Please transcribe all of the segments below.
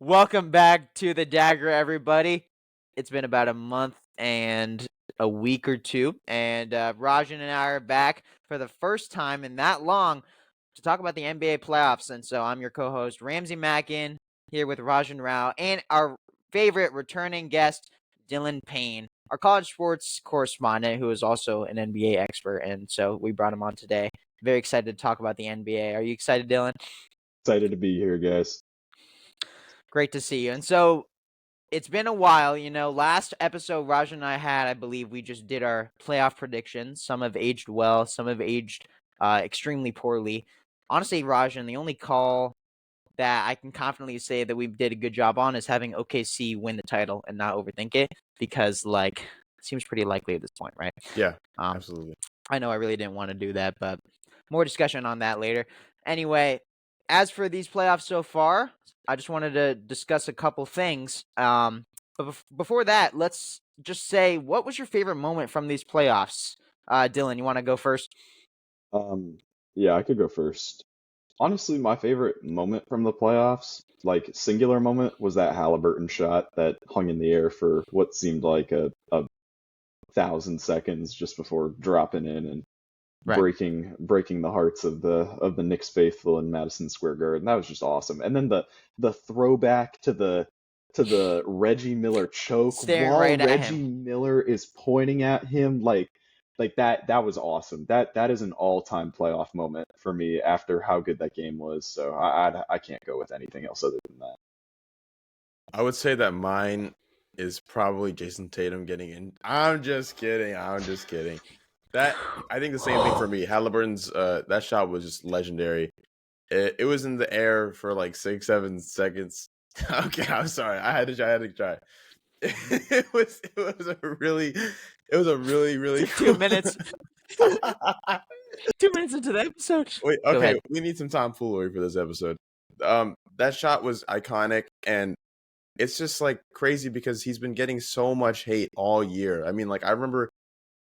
Welcome back to the Dagger, everybody. It's been about a month and a week or two, and Rajan and I are back for the first time in that long to talk about the NBA playoffs. And so I'm your co-host, Ramsey Mackin, here with Rajan Rao and our favorite returning guest, Dylan Payne, our college sports correspondent who is also an NBA expert. And so we brought him on today. Very excited to talk about the NBA. Are you excited, Dylan? Excited to be here, guys. Great to see you. And so it's been a while, last episode Raj and I had, I believe we just did our playoff predictions. Some have aged well, some have aged extremely poorly. Honestly, Rajan, the only call that I can confidently say that we did a good job on is having OKC win the title and not overthink it because, it seems pretty likely at this point, right? Yeah, absolutely. I know I really didn't want to do that, but more discussion on that later. Anyway, as for these playoffs so far, I just wanted to discuss a couple things. But before that, let's just say, what was your favorite moment from these playoffs? Dylan, you want to go first? Yeah, I could go first. Honestly, my favorite moment from the playoffs, like singular moment, was that Halliburton shot that hung in the air for what seemed like a 1,000 seconds just before dropping in and Right. breaking the hearts of the Knicks faithful in Madison Square Garden. That was just awesome. And then the throwback to the Reggie Miller choke Staring while right at Reggie him. Miller is pointing at him like that was awesome. That is an all-time playoff moment for me after how good that game was. So I can't go with anything else other than that. I would say that mine is probably Jason Tatum getting in. I'm just kidding. That I think the same thing for me. Halliburton's that shot was just legendary. It was in the air for like 6-7 seconds. Okay, I'm sorry. I had to try. It was a really really cool. 2 minutes. 2 minutes into the episode. Wait, Go okay, ahead. we need some tomfoolery for this episode. That shot was iconic, and it's just like crazy because he's been getting so much hate all year. I mean, like I remember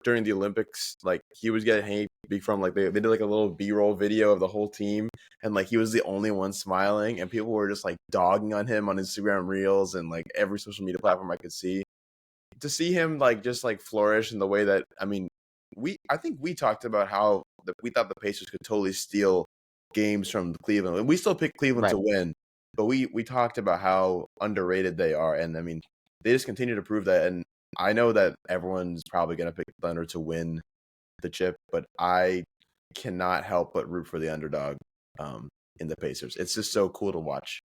during the Olympics, like he was getting hate from like they did like a little B-roll video of the whole team, and like he was the only one smiling, and people were just like dogging on him on Instagram Reels and like every social media platform I could see. To see him like just like flourish in the way that I think we talked about how we thought the Pacers could totally steal games from Cleveland, and we still picked Cleveland to win. But we talked about how underrated they are, and I mean they just continue to prove that. And I know that everyone's probably going to pick Thunder to win the chip, but I cannot help but root for the underdog in the Pacers. It's just so cool to watch.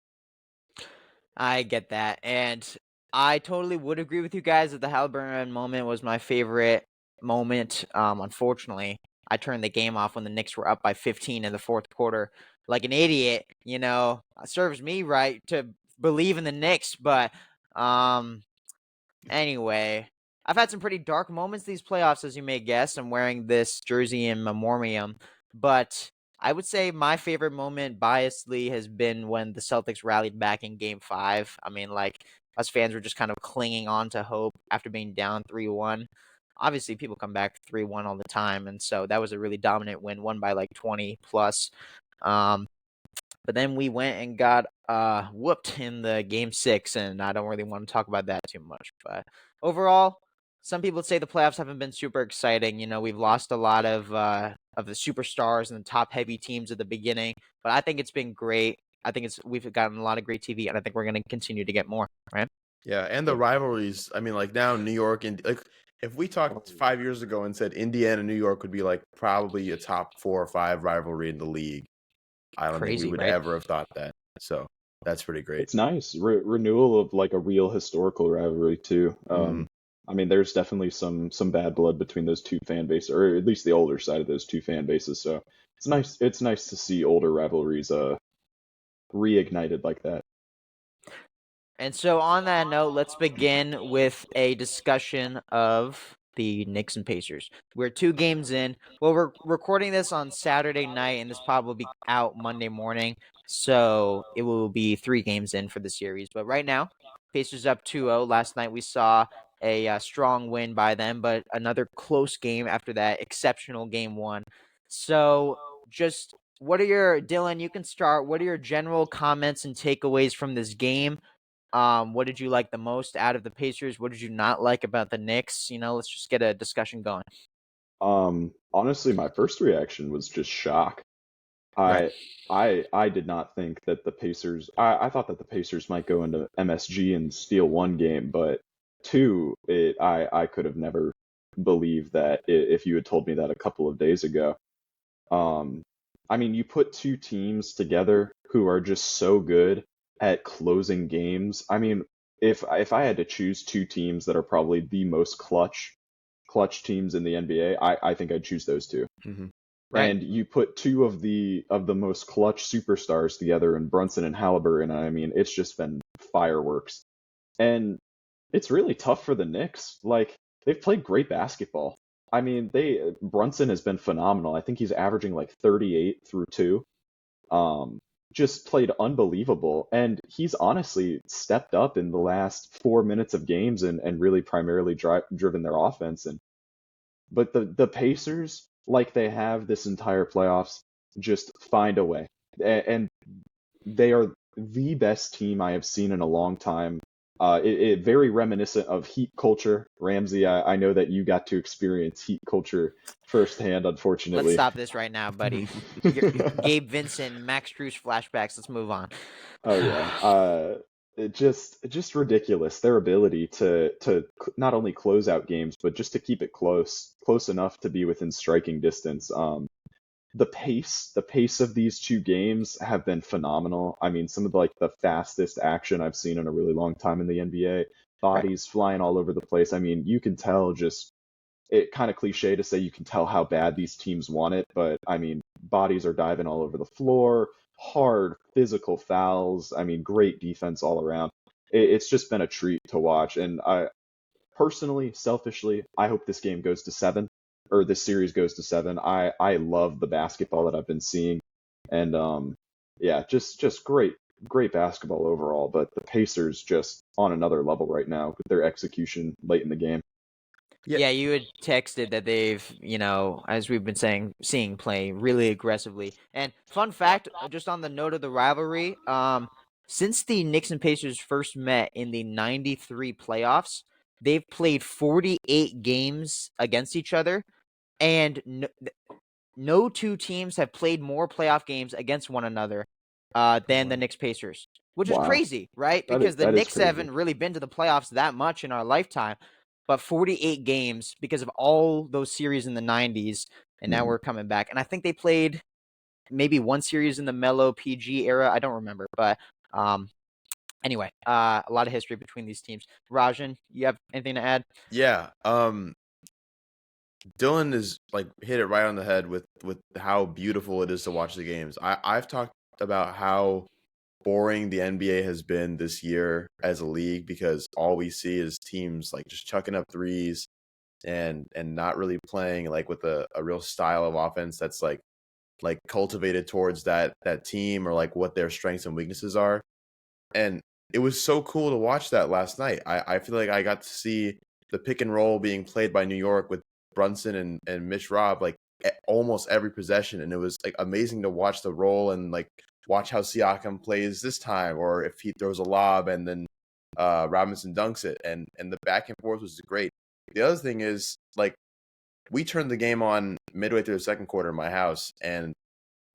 I get that, and I totally would agree with you guys that the Halliburton moment was my favorite moment. Unfortunately, I turned the game off when the Knicks were up by 15 in the fourth quarter, like an idiot. Serves me right to believe in the Knicks, but anyway, I've had some pretty dark moments these playoffs, as you may guess. I'm wearing this jersey in memoriam, but I would say my favorite moment, biasedly, has been when the Celtics rallied back in Game 5. I mean, us fans were just kind of clinging on to hope after being down 3-1. Obviously, people come back 3-1 all the time, and so that was a really dominant win, won by like 20 plus. But then we went and got whooped in the Game 6, and I don't really want to talk about that too much. But overall, some people say the playoffs haven't been super exciting. We've lost a lot of the superstars and the top-heavy teams at the beginning, but I think it's been great. I think we've gotten a lot of great TV, and I think we're going to continue to get more, right? Yeah, and the rivalries. I mean, like now New York and like if we talked 5 years ago and said Indiana and New York would be like probably a top 4 or 5 rivalry in the league, I don't think we would ever have thought that. So that's pretty great. It's nice renewal of like a real historical rivalry too. I mean, there's definitely some bad blood between those two fan bases, or at least the older side of those two fan bases. So it's nice. It's nice to see older rivalries reignited like that. And so on that note, let's begin with a discussion of the Knicks and Pacers. We're 2 games in. Well, we're recording this on Saturday night, and this pod will be out Monday morning. So it will be 3 games in for the series. But right now, Pacers up 2-0. Last night we saw a strong win by them, but another close game after that exceptional game 1. So just Dylan, you can start. What are your general comments and takeaways from this game? What did you like the most out of the Pacers? What did you not like about the Knicks? Let's just get a discussion going. Honestly, my first reaction was just shock. Right. I did not think that the Pacers. I thought that the Pacers might go into MSG and steal one game, but two, I could have never believed that if you had told me that a couple of days ago. Um, I mean, you put two teams together who are just so good at closing games. I mean, if I had to choose two teams that are probably the most clutch teams in the NBA, I think I'd choose those two. Mm-hmm. Right. And you put two of the most clutch superstars together in Brunson and Halliburton, and I mean, it's just been fireworks. And it's really tough for the Knicks. Like, they've played great basketball. I mean, Brunson has been phenomenal. I think he's averaging like 38 through 2. Just played unbelievable, and he's honestly stepped up in the last 4 minutes of games and really primarily driven their offense. But the Pacers, like they have this entire playoffs, just find a way. And they are the best team I have seen in a long time. It very reminiscent of Heat culture. Ramsey, I know that you got to experience Heat culture firsthand, Let's unfortunately. stop this right now, buddy. Gabe Vincent, Max Strus flashbacks. Let's move on. Oh yeah. Just ridiculous, their ability to not only close out games but just to keep it close enough to be within striking distance. The pace of these two games have been phenomenal. I mean, some of the fastest action I've seen in a really long time in the NBA. Right. Bodies flying all over the place. I mean, you can tell, just it kind of cliche to say you can tell how bad these teams want it, but I mean, bodies are diving all over the floor, hard physical fouls. I mean, great defense all around. It's just been a treat to watch, and I personally, selfishly, I hope this game goes to 7, or this series goes to 7. I love the basketball that I've been seeing, and yeah, just great basketball overall. But the Pacers just on another level right now with their execution late in the game. Yeah, you had texted that they've, as we've been seeing play really aggressively. And fun fact, just on the note of the rivalry, since the Knicks and Pacers first met in the 93 playoffs, they've played 48 games against each other, and no two teams have played more playoff games against one another than the Knicks Pacers, which is Wow, crazy, right? that is, Because the that is Knicks crazy. haven't really been to the playoffs that much in our lifetime, but 48 games because of all those series in the 90s, and now Mhm. we're coming back. And I think they played maybe one series in the Melo PG era. I don't remember, but anyway, a lot of history between these teams. Rajan, you have anything to add? Yeah. Dylan is like hit it right on the head with how beautiful it is to watch the games. I've talked about how boring the NBA has been this year as a league because all we see is teams like just chucking up threes and not really playing like with a real style of offense that's like cultivated towards that team or like what their strengths and weaknesses are. And it was so cool to watch that last night. I feel like I got to see the pick and roll being played by New York with Brunson and Mitch Rob like almost every possession, and it was like amazing to watch the roll and like watch how Siakam plays this time, or if he throws a lob and then Robinson dunks it, and the back and forth was great. The other thing is like we turned the game on midway through the second quarter in my house, and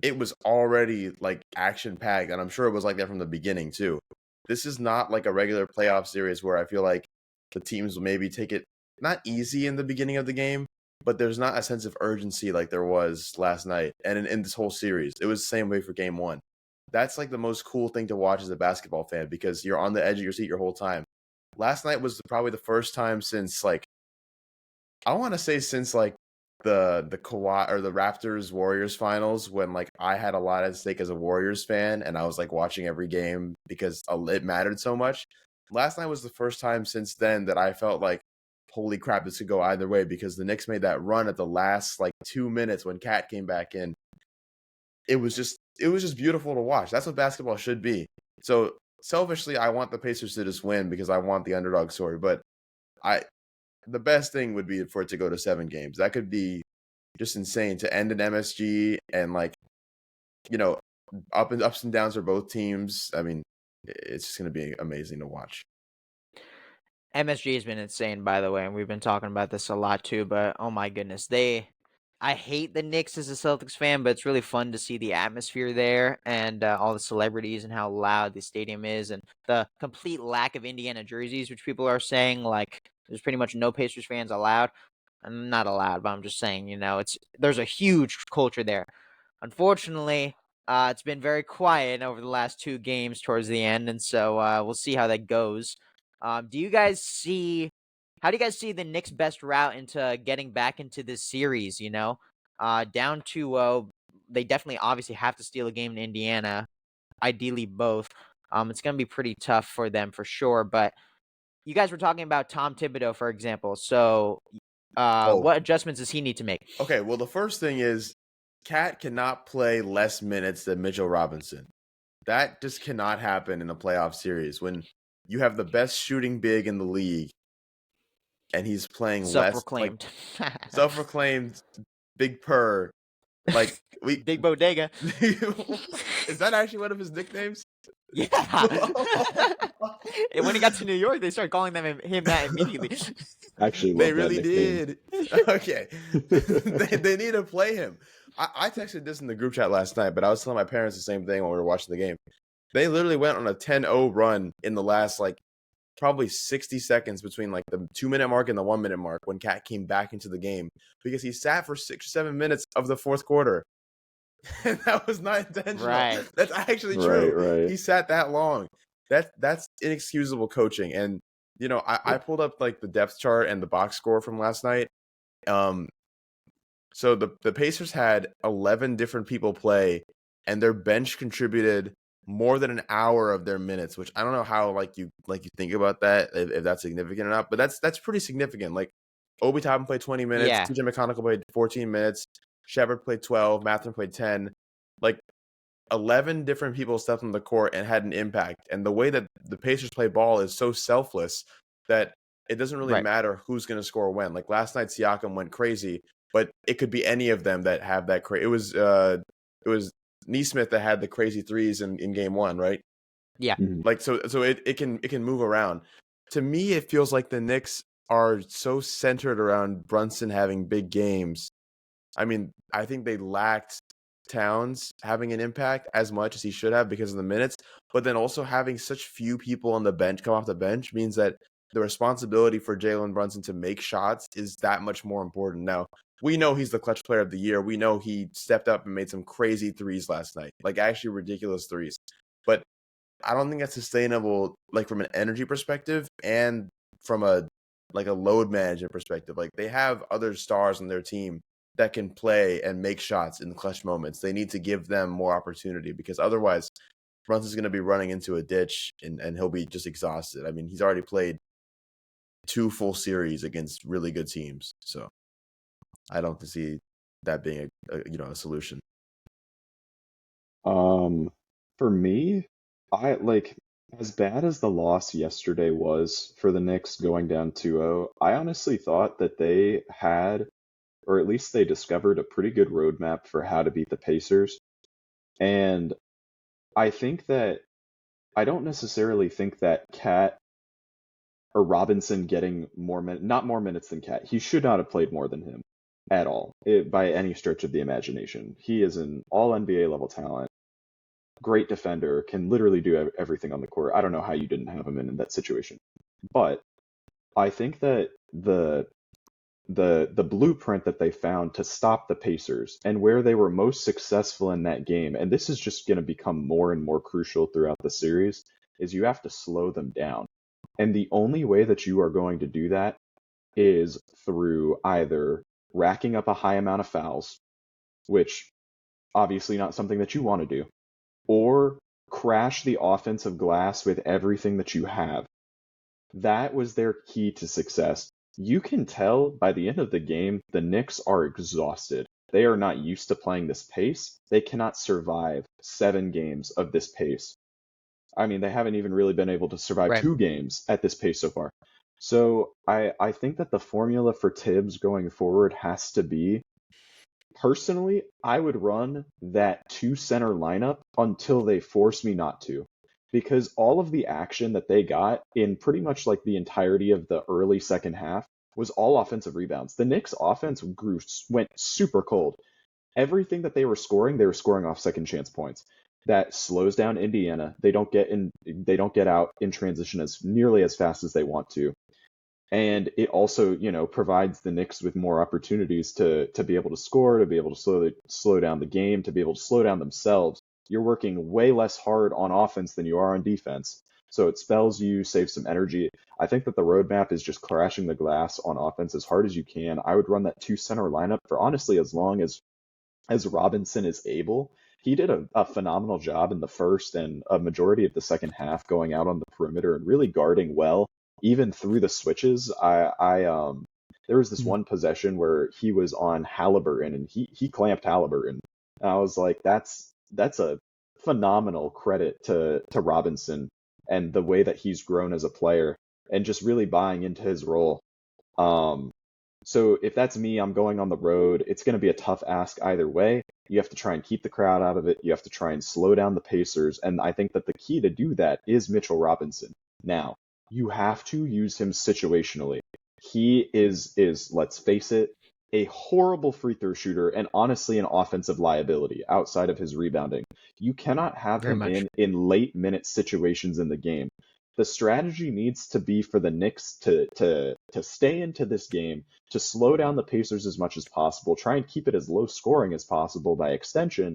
it was already like action packed, and I'm sure it was like that from the beginning too. This is not like a regular playoff series where I feel like the teams will maybe take it not easy in the beginning of the game, but there's not a sense of urgency like there was last night and in this whole series. It was the same way for game one. That's like the most cool thing to watch as a basketball fan because you're on the edge of your seat your whole time. Last night was probably the first time since like I want to say since like the Kawhi or the Raptors Warriors finals when like I had a lot at stake as a Warriors fan and I was like watching every game because it mattered so much. Last night was the first time since then that I felt like holy crap, this could go either way because the Knicks made that run at the last like 2 minutes when Cat came back in. It was just beautiful to watch. That's what basketball should be. So selfishly, I want the Pacers to just win because I want the underdog story, but I the best thing would be for it to go to 7 games. That could be just insane to end an MSG and like, you know, ups and downs for both teams. I mean, it's just going to be amazing to watch. MSG has been insane, by the way, and we've been talking about this a lot too. But oh my goodness, I hate the Knicks as a Celtics fan, but it's really fun to see the atmosphere there and all the celebrities and how loud the stadium is, and the complete lack of Indiana jerseys, which people are saying like there's pretty much no Pacers fans allowed. I'm not allowed, but I'm just saying, there's a huge culture there. Unfortunately, it's been very quiet over the last 2 games towards the end, and so we'll see how that goes. How do you guys see the Knicks' best route into getting back into this series? Down 2-0, they definitely obviously have to steal a game in Indiana, ideally both. It's going to be pretty tough for them for sure. But you guys were talking about Tom Thibodeau, for example. So, what adjustments does he need to make? Okay, well, the first thing is Cat cannot play less minutes than Mitchell Robinson. That just cannot happen in a playoff series when you have the best shooting big in the league and he's playing less. Self-proclaimed. Self-proclaimed Big Purr. Like Big Bodega. Is that actually one of his nicknames? Yeah. And when he got to New York, they started calling him that immediately. Actually, they really did. Okay. they need to play him. I texted this in the group chat last night, but I was telling my parents the same thing when we were watching the game. They literally went on a 10-0 run in the last probably 60 seconds between the 2-minute mark and the 1-minute mark when Cat came back into the game because he sat for 6 or 7 minutes of the fourth quarter. And that was not intentional. Right. That's actually true. Right. He sat that long. That's inexcusable coaching. And I pulled up the depth chart and the box score from last night. So the Pacers had 11 different people play, and their bench contributed more than an hour of their minutes, which I don't know how you think about that, if that's significant or not, but that's pretty significant. Obi Toppin played 20 minutes, Yeah. TJ McConnell played 14 minutes, Shepard played 12, Mathurin played 10. 11 different people stepped on the court and had an impact. And the way that the Pacers play ball is so selfless that it doesn't really matter who's going to score when. Last night, Siakam went crazy, but it could be any of them that have that crazy. It was Nesmith that had the crazy threes in game one, right? Yeah. So it can move around. To me, it feels like the Knicks are so centered around Brunson having big games. I mean, I think they lacked Towns having an impact as much as he should have because of the minutes, but then also having such few people on the bench come off the bench means that the responsibility for Jalen Brunson to make shots is that much more important. Now, we know he's the clutch player of the year. We know he stepped up and made some crazy threes last night, actually ridiculous threes. But I don't think that's sustainable, from an energy perspective and from a load management perspective. They have other stars on their team that can play and make shots in the clutch moments. They need to give them more opportunity because otherwise Brunson's going to be running into a ditch and he'll be just exhausted. I mean, he's already played 2 full series against really good teams. So I don't see that being a solution. For me, I as bad as the loss yesterday was for the Knicks going down 2-0, I honestly thought that they had, or at least they discovered, a pretty good roadmap for how to beat the Pacers. And I don't necessarily think that Cat or Robinson getting not more minutes than Cat. He should not have played more than him at all, by any stretch of the imagination. He is an all NBA level talent, great defender, can literally do everything on the court. I don't know how you didn't have him in that situation. But I think that the blueprint that they found to stop the Pacers and where they were most successful in that game, and this is just going to become more and more crucial throughout the series, is you have to slow them down. And the only way that you are going to do that is through either racking up a high amount of fouls, which obviously not something that you want to do, or crash the offensive glass with everything that you have. That was their key to success. You can tell by the end of the game, the Knicks are exhausted. They are not used to playing this pace. They cannot survive 7 games of this pace. I mean, they haven't even really been able to survive 2 games at this pace so far. So I think that the formula for Tibbs going forward has to be, personally, I would run that 2 center lineup until they force me not to. because all of the action that they got in pretty much like the entirety of the early second half was all offensive rebounds. The Knicks offense went super cold. Everything that they were scoring off second chance points. That slows down Indiana. They don't get out in transition as nearly as fast as they want to. And it also, provides the Knicks with more opportunities to be able to score, to be able to slow down the game, to be able to slow down themselves. You're working way less hard on offense than you are on defense. So it spells you, saves some energy. I think that the roadmap is just crashing the glass on offense as hard as you can. I would run that 2 center lineup for honestly as long as Robinson is able. He did a phenomenal job in the first and a majority of the second half going out on the perimeter and really guarding well, even through the switches. There was this one possession where he was on Halliburton and he clamped Halliburton. And I was like, that's a phenomenal credit to Robinson and the way that he's grown as a player and just really buying into his role. So if that's me, I'm going on the road. It's going to be a tough ask either way. You have to try and keep the crowd out of it. You have to try and slow down the Pacers. And I think that the key to do that is Mitchell Robinson. Now, you have to use him situationally. He is, let's face it, a horrible free throw shooter and honestly an offensive liability outside of his rebounding. You cannot have him in late minute situations in the game. The strategy needs to be for the Knicks to stay into this game, to slow down the Pacers as much as possible, try and keep it as low scoring as possible by extension,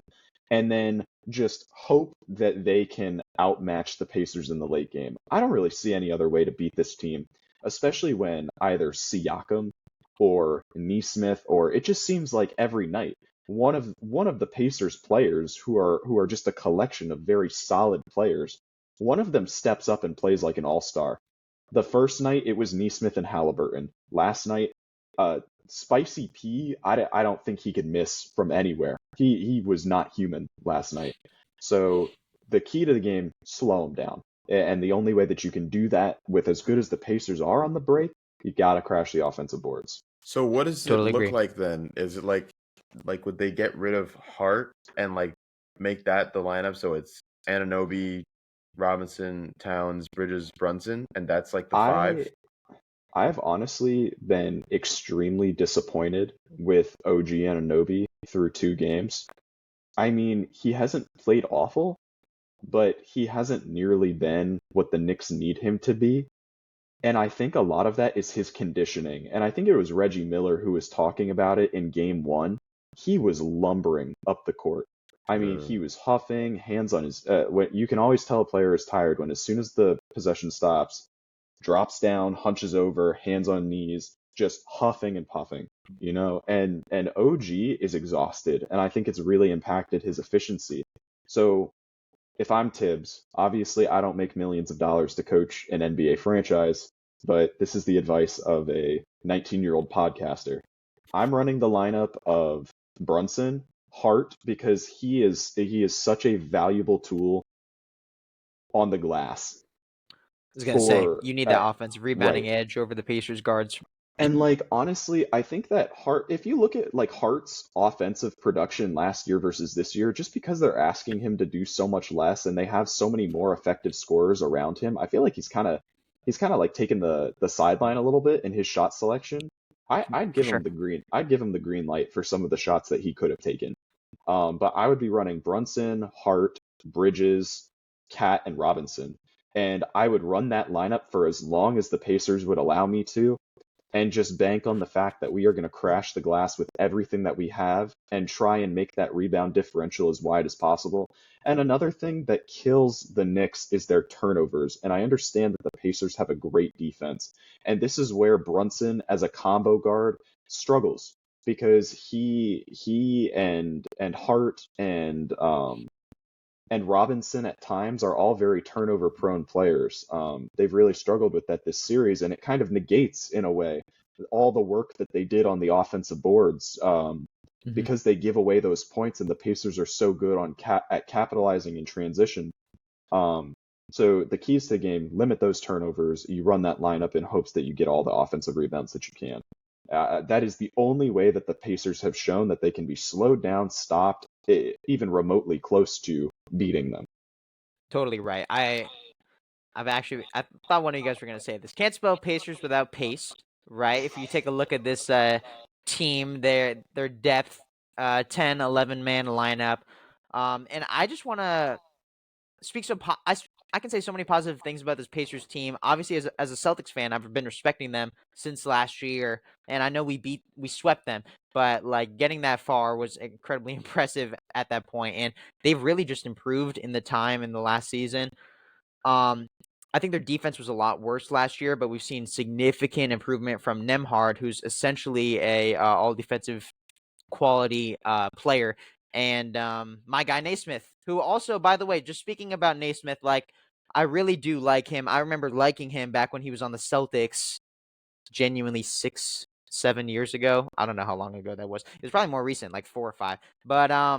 and then just hope that they can outmatch the Pacers in the late game. I don't really see any other way to beat this team, especially when either Siakam or Nesmith, or it just seems like every night one of the Pacers players who are just a collection of very solid players, one of them steps up and plays like an all-star. The first night, it was Nesmith and Halliburton. Last night, Spicy P, I don't think he could miss from anywhere. He was not human last night. So the key to the game, slow him down. And the only way that you can do that with as good as the Pacers are on the break, you got to crash the offensive boards. So what does Totally it look agree. like then? Is it like would they get rid of Hart and like make that the lineup so it's Anunoby, Robinson, Towns, Bridges, Brunson, and that's like the five? I've honestly been extremely disappointed with OG Anunoby through 2 games. I mean, he hasn't played awful, but he hasn't nearly been what the Knicks need him to be. And I think a lot of that is his conditioning. And I think it was Reggie Miller who was talking about it in game 1. He was lumbering up the court. I mean, he was huffing, hands on his. When you can always tell a player is tired when as soon as the possession stops, drops down, hunches over, hands on knees, just huffing and puffing, and OG is exhausted, and I think it's really impacted his efficiency. So if I'm Tibbs, obviously I don't make millions of dollars to coach an NBA franchise, but this is the advice of a 19-year-old podcaster. I'm running the lineup of Brunson, Hart, because he is such a valuable tool on the glass. I was going to say, you need that offensive rebounding right. edge over the Pacers guards. And honestly, I think that Hart, if you look at Hart's offensive production last year versus this year, just because they're asking him to do so much less and they have so many more effective scorers around him, I feel like he's kind of like taking the sideline a little bit in his shot selection. I'd give him the green. I'd give him the green light for some of the shots that he could have taken. But I would be running Brunson, Hart, Bridges, Cat, and Robinson. And I would run that lineup for as long as the Pacers would allow me to, and just bank on the fact that we are going to crash the glass with everything that we have and try and make that rebound differential as wide as possible. And another thing that kills the Knicks is their turnovers. And I understand that the Pacers have a great defense. And this is where Brunson, as a combo guard, struggles because he and Hart and Robinson at times are all very turnover prone players. They've really struggled with that this series, and it kind of negates, in a way, all the work that they did on the offensive boards because they give away those points, and the Pacers are so good on at capitalizing in transition. So the keys to the game, limit those turnovers. You run that lineup in hopes that you get all the offensive rebounds that you can. That is the only way that the Pacers have shown that they can be slowed down, stopped, even remotely close to beating them. Totally right. I thought one of you guys were gonna say this. Can't spell Pacers without pace, right? If you take a look at this team, their depth, 10, 11 man lineup, and I just want to speak I can say so many positive things about this Pacers team. Obviously, as a Celtics fan, I've been respecting them since last year, and I know we swept them, but like getting that far was incredibly impressive at that point, and they've really just improved in the time in the last season. Um, I think their defense was a lot worse last year, but we've seen significant improvement from Nemhard, who's essentially a all defensive quality player, and my guy Naismith, who also, by the way, just speaking about Naismith, like I really do like him. I remember liking him back when he was on the Celtics, genuinely 6, 7 years ago. I don't know how long ago that was. It was probably more recent, like 4 or 5. But I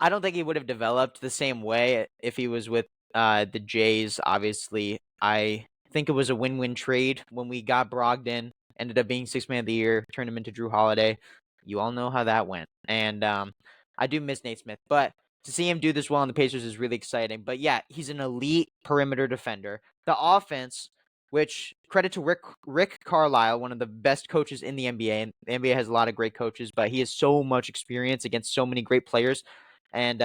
don't think he would have developed the same way if he was with the Jays. Obviously, I think it was a win-win trade when we got Brogdon. Ended up being sixth man of the year, turned him into Drew Holiday. You all know how that went, and I do miss Nate Smith, but to see him do this well on the Pacers is really exciting. But yeah, he's an elite perimeter defender. The offense, which credit to Rick Carlisle, one of the best coaches in the NBA, and the NBA has a lot of great coaches, but he has so much experience against so many great players and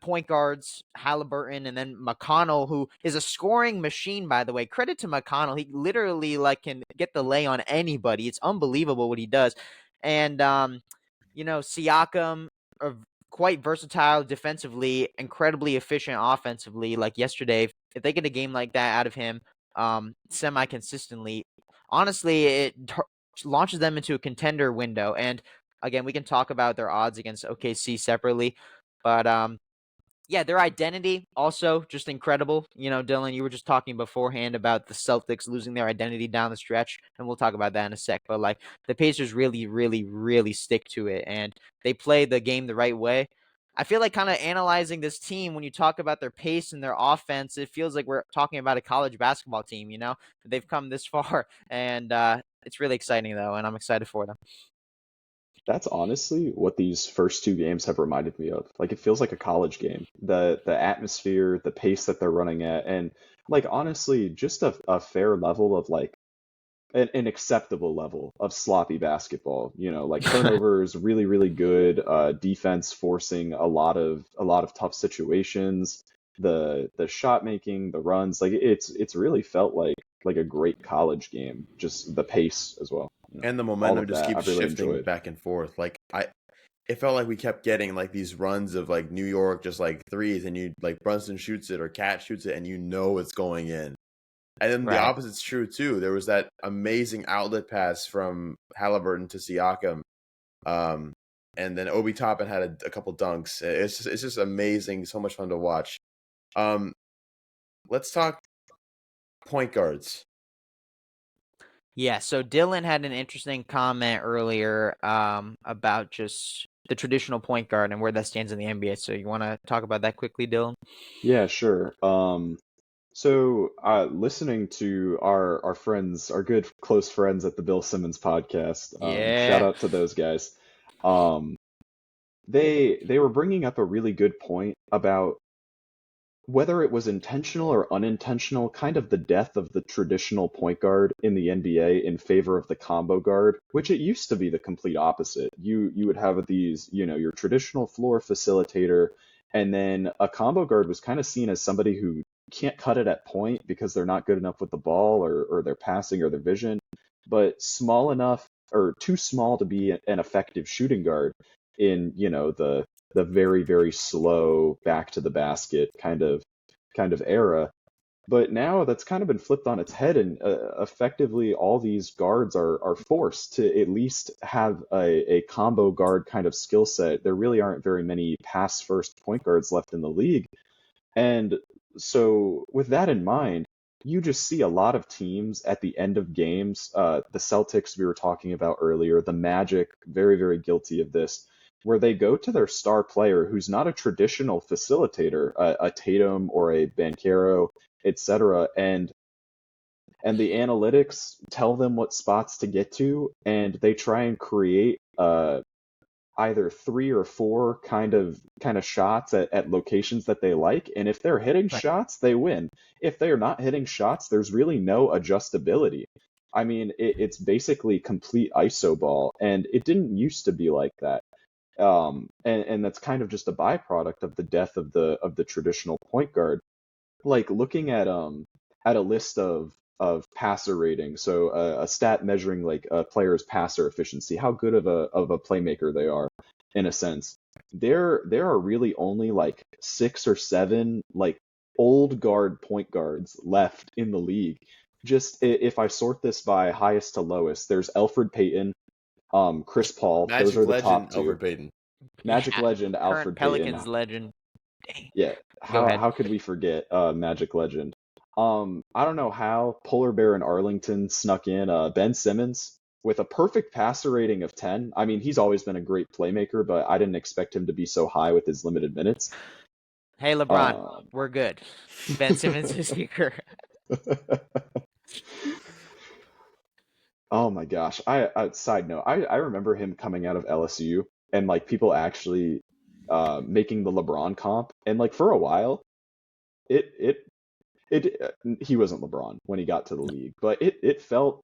point guards, Halliburton, and then McConnell, who is a scoring machine, by the way. Credit to McConnell. He literally like can get the lay on anybody. It's unbelievable what he does. And Siakam are quite versatile defensively, incredibly efficient offensively. Like yesterday, if they get a game like that out of him, semi consistently, honestly, it launches them into a contender window. And again, we can talk about their odds against OKC separately. But yeah, their identity also just incredible. You know, Dylan, you were just talking beforehand about the Celtics losing their identity down the stretch, and we'll talk about that in a sec. But like the Pacers really, really, really stick to it, and they play the game the right way. I feel like kind of analyzing this team when you talk about their pace and their offense, it feels like we're talking about a college basketball team. You know, they've come this far, and it's really exciting though, and I'm excited for them. That's honestly what these first two games have reminded me of. Like it feels like a college game. The atmosphere, the pace that they're running at, and like honestly, just a fair level of like an acceptable level of sloppy basketball. You know, like turnovers really, really good. Defense forcing a lot of tough situations. The shot making, the runs, like it's really felt like a great college game. Just the pace as well. You know, And the all momentum of just that keeps I've really shifting enjoyed. back and forth. It felt like we kept getting like these runs of like New York just like threes, and you like Brunson shoots it or Cat shoots it, and you know it's going in. And then the Right. opposite's true too. There was that amazing outlet pass from Halliburton to Siakam, um, and then Obi Toppin had a couple dunks. It's just amazing. So much fun to watch. Um, let's talk point guards. Yeah, so Dylan had an interesting comment earlier about just the traditional point guard and where that stands in the NBA. So you want to talk about that quickly, Dylan? Yeah, sure. So listening to our friends, our good close friends at the Bill Simmons podcast, shout Yeah. out to those guys. Um, they were bringing up a really good point about whether it was intentional or unintentional, kind of the death of the traditional point guard in the NBA in favor of the combo guard, which it used to be the complete opposite. You would have these, your traditional floor facilitator, and then a combo guard was kind of seen as somebody who can't cut it at point because they're not good enough with the ball or their passing or their vision, but small enough or too small to be an effective shooting guard in, the very, very slow back to the basket kind of era. But now that's kind of been flipped on its head, and effectively all these guards are forced to at least have a combo guard kind of skill set. There really aren't very many pass first point guards left in the league. And so, with that in mind, you just see a lot of teams at the end of games. The Celtics, we were talking about earlier, the Magic, very, very guilty of this, where they go to their star player who's not a traditional facilitator, a Tatum or a Banchero, etc., and the analytics tell them what spots to get to, and they try and create either 3 or 4 kind of shots at locations that they like, and if they're hitting Right. shots, they win. If they are not hitting shots, there's really no adjustability. I mean, it's basically complete iso ball, and it didn't used to be like that. And that's kind of just a byproduct of the death of the traditional point guard. Like looking at a list of passer rating, so a stat measuring like a player's passer efficiency, how good of a playmaker they are, in a sense. There are really only like 6 or 7 like old guard point guards left in the league. Just if I sort this by highest to lowest, there's Elfrid Payton, Chris Paul. Those Magic are the top legend two. Elfrid Payton. Magic Yeah, legend current Alfred Payton. Pelicans legend. Dang. Yeah, Go ahead. how could we forget Magic Legend? I don't know how Polar Bear and Arlington snuck in Ben Simmons with a perfect passer rating of 10. I mean, he's always been a great playmaker, but I didn't expect him to be so high with his limited minutes. Hey, LeBron, we're good. Ben Simmons is here. Oh my gosh. I side note, I remember him coming out of LSU and like people actually making the LeBron comp, and like for a while it it he wasn't LeBron when he got to the league, but it felt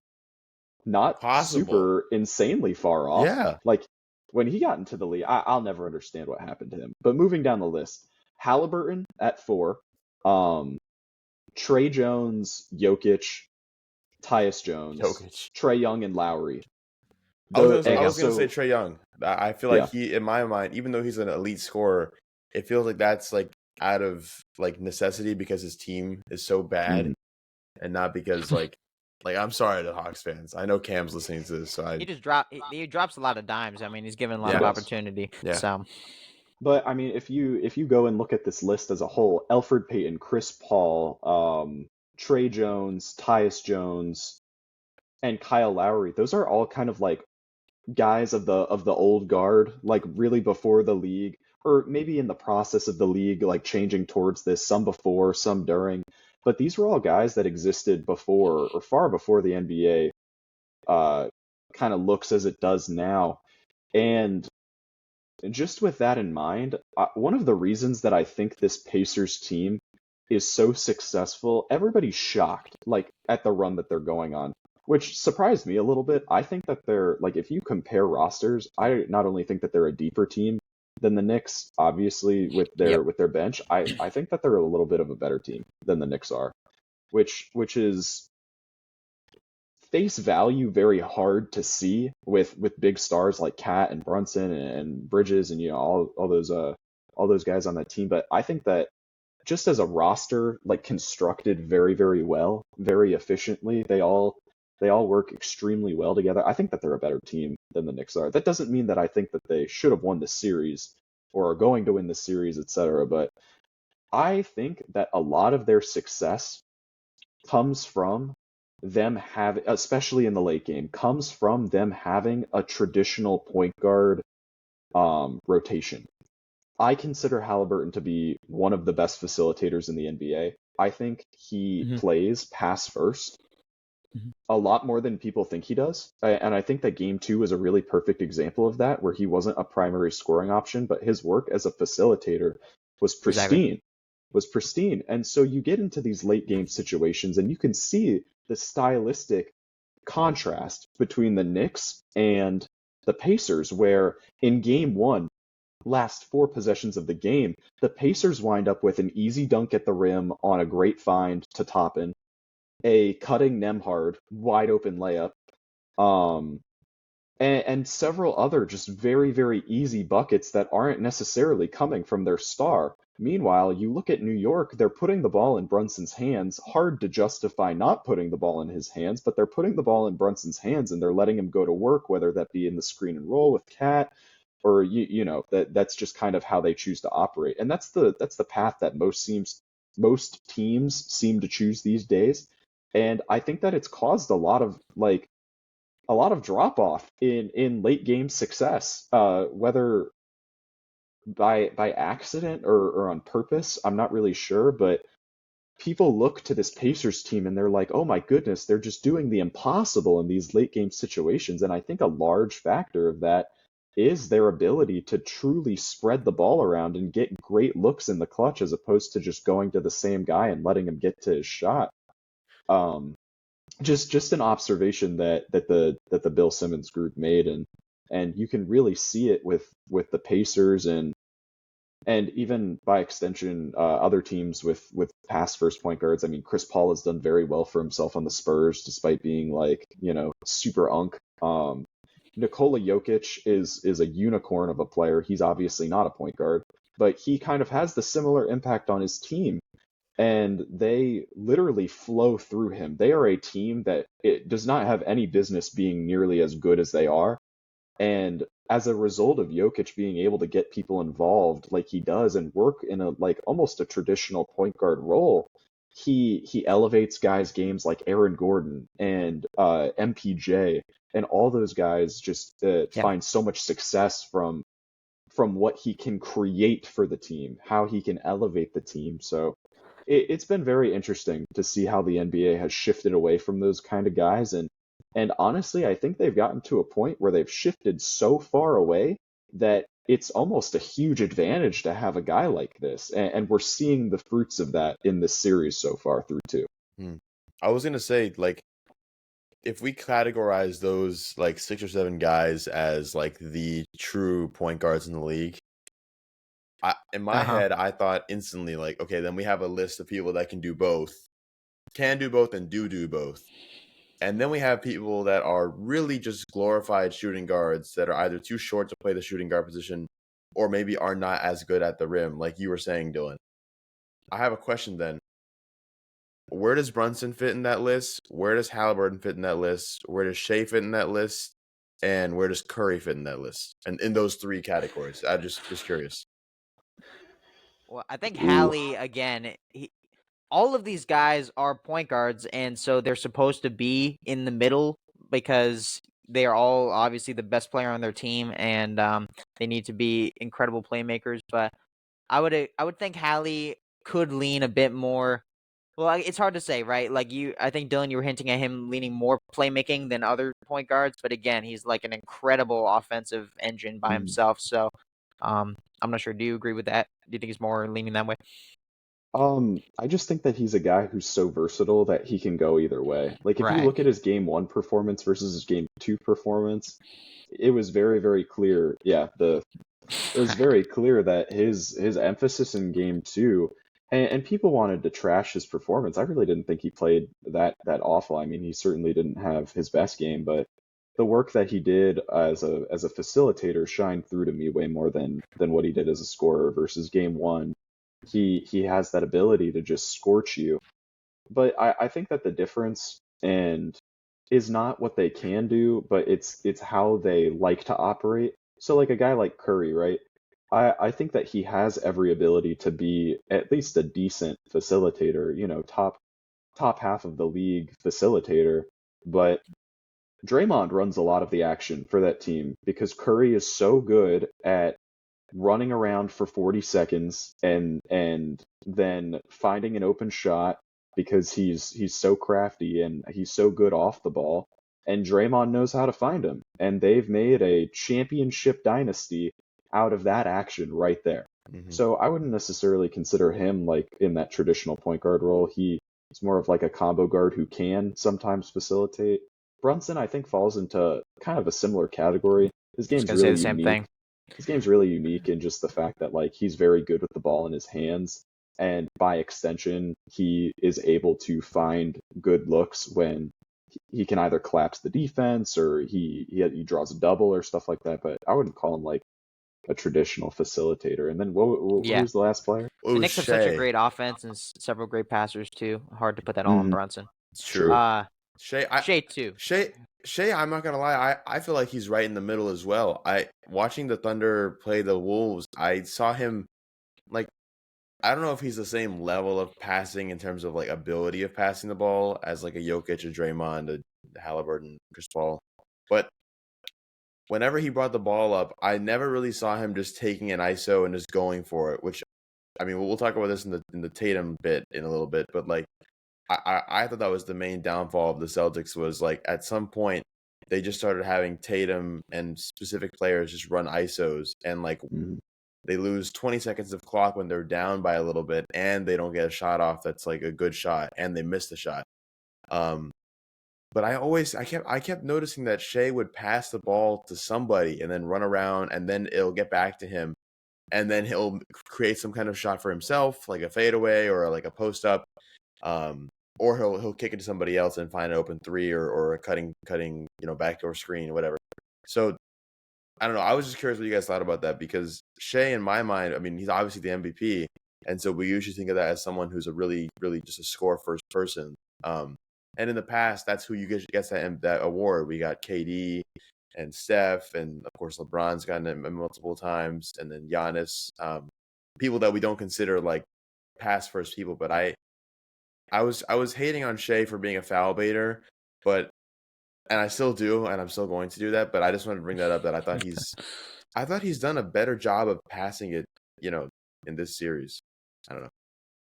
not Possible. super insanely far off. Yeah. Like when he got into the league, I'll never understand what happened to him. But moving down the list, Halliburton at 4, Trey Jones, Jokic, Tyus Jones, Jokic. Trae Young, and Lowry. I was gonna So say Trae Young. I feel yeah, like he, in my mind, even though he's an elite scorer, it feels like that's like out of like necessity because his team is so bad, mhm. and not because like I'm sorry to Hawks fans. I know Cam's listening to this, so He just drops a lot of dimes. I mean, he's given a lot Yeah. of He does. opportunity. Yeah. So But I mean, if you go and look at this list as a whole, Elfrid Payton, Chris Paul, Trey Jones, Tyus Jones, and Kyle Lowry, those are all kind of like guys of the old guard, like really before the league, or maybe in the process of the league, like changing towards this, some before, some during. But these were all guys that existed before or far before the NBA kind of looks as it does now. And just with that in mind, one of the reasons that I think this Pacers team is so successful, everybody's shocked, like at the run that they're going on, which surprised me a little bit. I think that they're like, if you compare rosters, I not only think that they're a deeper team than the Knicks, obviously Yep. with their bench, I think that they're a little bit of a better team than the Knicks are, which is face value very hard to see with big stars like Cat and Brunson and Bridges and all those guys on that team. But I think that just as a roster, like constructed very, very well, very efficiently, they all work extremely well together. I think that they're a better team than the Knicks are. That doesn't mean that I think that they should have won this series or are going to win this series, etc. But I think that a lot of their success comes from them having, especially in the late game, comes from them having a traditional point guard rotation. I consider Halliburton to be one of the best facilitators in the NBA. I think he Mhm. plays pass first Mhm. a lot more than people think he does. And I think that game 2 is a really perfect example of that, where he wasn't a primary scoring option, but his work as a facilitator was Exactly. pristine. And so you get into these late game situations and you can see the stylistic contrast between the Knicks and the Pacers, where in game 1, last 4 possessions of the game, the Pacers wind up with an easy dunk at the rim on a great find to Toppin, a cutting Nemhard wide open layup, um, and several other just very, very easy buckets that aren't necessarily coming from their star. Meanwhile, you look at New York, they're putting the ball in Brunson's hands. Hard to justify not putting the ball in his hands, but they're putting the ball in Brunson's hands and they're letting him go to work, whether that be in the screen and roll with Cat, or that's just kind of how they choose to operate. And that's the path that most teams seem to choose these days. And I think that it's caused a lot of drop off in late game success, whether by accident or on purpose. I'm not really sure, but people look to this Pacers team and they're like, oh my goodness, they're just doing the impossible in these late game situations. And I think a large factor of that is their ability to truly spread the ball around and get great looks in the clutch as opposed to just going to the same guy and letting him get to his shot. Um, just an observation that the Bill Simmons group made, and you can really see it with the Pacers and even by extension other teams with past first point guards. I mean, Chris Paul has done very well for himself on the Spurs despite being like, super unk. Nikola Jokic is a unicorn of a player. He's obviously not a point guard, but he kind of has the similar impact on his team, and they literally flow through him. They are a team that it does not have any business being nearly as good as they are. And as a result of Jokic being able to get people involved like he does and work in a like almost a traditional point guard role, he elevates guys' games like Aaron Gordon and MPJ, and all those guys just find so much success from what he can create for the team, how he can elevate the team. So it's been very interesting to see how the NBA has shifted away from those kind of guys. And honestly, I think they've gotten to a point where they've shifted so far away that it's almost a huge advantage to have a guy like this. And we're seeing the fruits of that in this series so far through two. I was going to say, like, if we categorize those like 6 or 7 guys as like the true point guards in the league, in my head, I thought instantly like, okay, then we have a list of people that can do both, and do both. And then we have people that are really just glorified shooting guards that are either too short to play the shooting guard position or maybe are not as good at the rim, like you were saying, Dylan. I have a question then. Where does Brunson fit in that list? Where does Halliburton fit in that list? Where does Shea fit in that list? And where does Curry fit in that list? And in those 3 categories, I'm just curious. Well, I think Ooh. Hallie, again, all of these guys are point guards, and so they're supposed to be in the middle because they are all obviously the best player on their team, and they need to be incredible playmakers. But I would think Hallie could lean a bit more. Well, it's hard to say, right? Like I think Dylan, you were hinting at him leaning more playmaking than other point guards, but again, he's like an incredible offensive engine by himself. So, I'm not sure. Do you agree with that? Do you think he's more leaning that way? I just think that he's a guy who's so versatile that he can go either way. Like if you Right. look at his game 1 performance versus his game 2 performance, it was very, very clear. Yeah, it was very clear that his emphasis in game 2, and people wanted to trash his performance. I really didn't think he played that awful. I mean, he certainly didn't have his best game, but the work that he did as a facilitator shined through to me way more than what he did as a scorer versus game 1. He has that ability to just scorch you. But I think that the difference and is not what they can do, but it's how they like to operate. So like a guy like Curry, right? I think that he has every ability to be at least a decent facilitator, top half of the league facilitator. But Draymond runs a lot of the action for that team because Curry is so good at running around for 40 seconds and then finding an open shot because he's so crafty and he's so good off the ball, and Draymond knows how to find him, and they've made a championship dynasty out of that action right there. So I wouldn't necessarily consider him like in that traditional point guard role. He's more of like a combo guard who can sometimes facilitate. Brunson, I think, falls into kind of a similar category. His I was game's gonna say really the same unique. thing. His game's really unique in just the fact that like he's very good with the ball in his hands, and by extension, he is able to find good looks when he can either collapse the defense or he draws a double or stuff like that. But I wouldn't call him like a traditional facilitator. And then who Yeah. was the last player? The Knicks have such a Shea. great offense and several great passers too. Hard to put that all on Brunson. It's true. Shea, Shea too. Shea, I'm not gonna lie, I feel like he's right in the middle as well. Watching the Thunder play the Wolves, I saw him like, I don't know if he's the same level of passing in terms of like ability of passing the ball as like a Jokic, a Draymond, a Halliburton, Chris Paul, but whenever he brought the ball up, I never really saw him just taking an ISO and just going for it. Which, I mean, we'll talk about this in the Tatum bit in a little bit, but like, I thought that was the main downfall of the Celtics was like at some point they just started having Tatum and specific players just run ISOs, and like they lose 20 seconds of clock when they're down by a little bit, and they don't get a shot off that's like a good shot, and they miss the shot. But I kept noticing that Shea would pass the ball to somebody and then run around, and then it'll get back to him, and then he'll create some kind of shot for himself, like a fadeaway or like a post up, or he'll kick it to somebody else and find an open three or a cutting backdoor screen or whatever. So I don't know. I was just curious what you guys thought about that, because Shea, in my mind, I mean, he's obviously the MVP, and so we usually think of that as someone who's a really, really just a score first person. And in the past, that's who you gets that award. We got KD and Steph, and of course LeBron's gotten it multiple times, and then Giannis. People that we don't consider like pass first people. But I was hating on Shea for being a foul baiter, and I still do, and I'm still going to do that. But I just wanted to bring that up, that I thought he's done a better job of passing it, in this series. I don't know.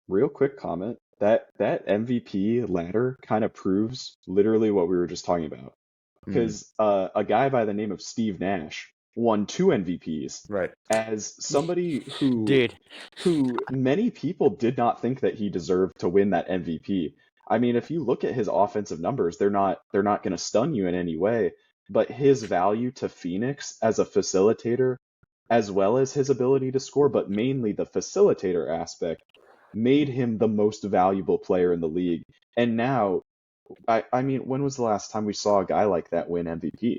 Real quick comment. That MVP ladder kind of proves literally what we were just talking about. Because a guy by the name of Steve Nash won 2 MVPs. Right. As somebody who Dude. who many people did not think that he deserved to win that MVP. I mean, if you look at his offensive numbers, they're not going to stun you in any way, but his value to Phoenix as a facilitator, as well as his ability to score, but mainly the facilitator aspect, made him the most valuable player in the league. And now, I mean, when was the last time we saw a guy like that win MVP?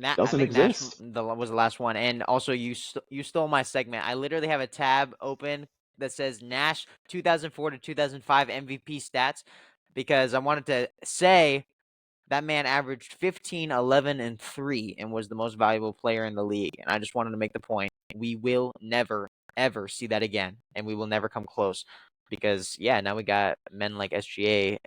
I Doesn't think exist. Nash was the last one. And also, you stole my segment. I literally have a tab open that says Nash 2004 to 2005 MVP stats, because I wanted to say that man averaged 15, 11, and 3 and was the most valuable player in the league. And I just wanted to make the point. We will never, ever see that again. And we will never come close. Because, now we got men like SGA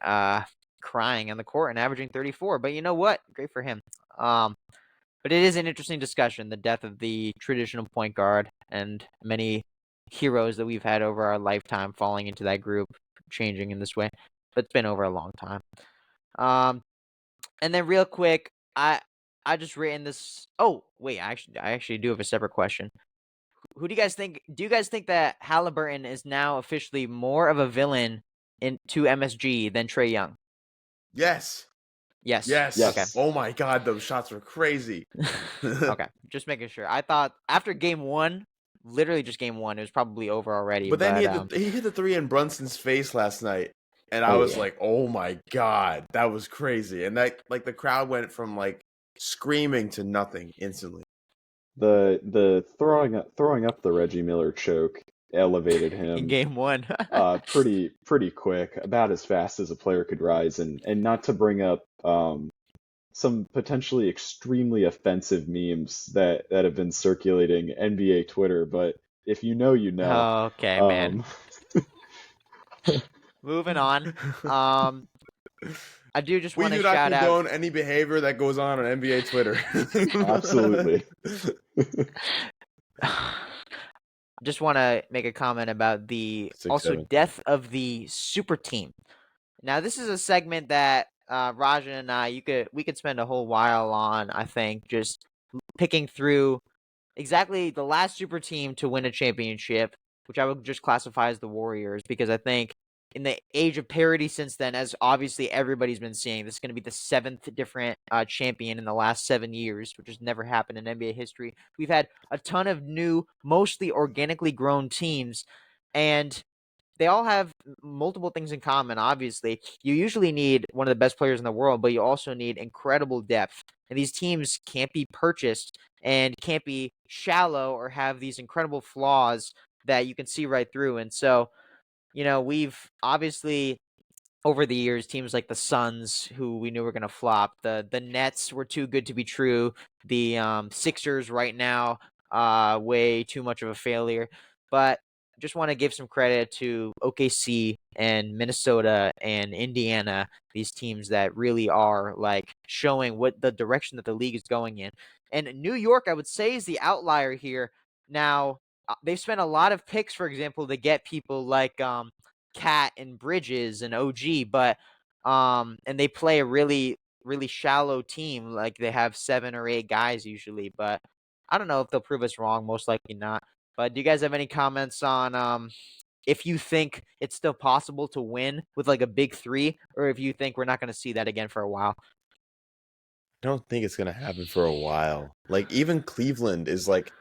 crying on the court and averaging 34. But you know what? Great for him. But it is an interesting discussion, the death of the traditional point guard, and many heroes that we've had over our lifetime falling into that group, changing in this way. But it's been over a long time. And then real quick, I just written this. Oh wait, I actually do have a separate question. Who do you guys think? Do you guys think that Halliburton is now officially more of a villain to MSG than Trae Young? Yes. Yes. Yes. Okay. Oh my God, those shots were crazy. Okay, just making sure. I thought after game 1, literally just game 1, it was probably over already. But then he hit the 3 in Brunson's face last night, and I was like, "Oh my God, that was crazy!" And that, like, the crowd went from like screaming to nothing instantly. The throwing up the Reggie Miller choke elevated him in game 1. pretty quick, about as fast as a player could rise, and not to bring up some potentially extremely offensive memes that have been circulating NBA Twitter, but if you know, you know. Okay, man. Moving on. I do just want to shout out. We do not condone any behavior that goes on NBA Twitter. Absolutely. Just want to make a comment about the death of the super team. Now, this is a segment that Rajan and I, we could spend a whole while on, I think, just picking through exactly the last super team to win a championship, which I would just classify as the Warriors, because I think in the age of parity since then, as obviously everybody's been seeing, this is going to be the 7th different champion in the last 7 years, which has never happened in NBA history. We've had a ton of new, mostly organically grown teams, and they all have multiple things in common, obviously. You usually need one of the best players in the world, but you also need incredible depth. And these teams can't be purchased and can't be shallow or have these incredible flaws that you can see right through. And so, we've obviously, over the years, teams like the Suns, who we knew were going to flop, the Nets were too good to be true, the Sixers right now, way too much of a failure. But just want to give some credit to OKC and Minnesota and Indiana, these teams that really are like showing what the direction that the league is going in. And New York, I would say, is the outlier here. Now, they've spent a lot of picks, for example, to get people like Cat and Bridges and OG, but and they play a really really shallow team. Like they have 7 or 8 guys usually, but I don't know if they'll prove us wrong. Most likely not. But do you guys have any comments on if you think it's still possible to win with like a big 3, or if you think we're not going to see that again for a while? I don't think it's gonna happen for a while. Like even Cleveland is like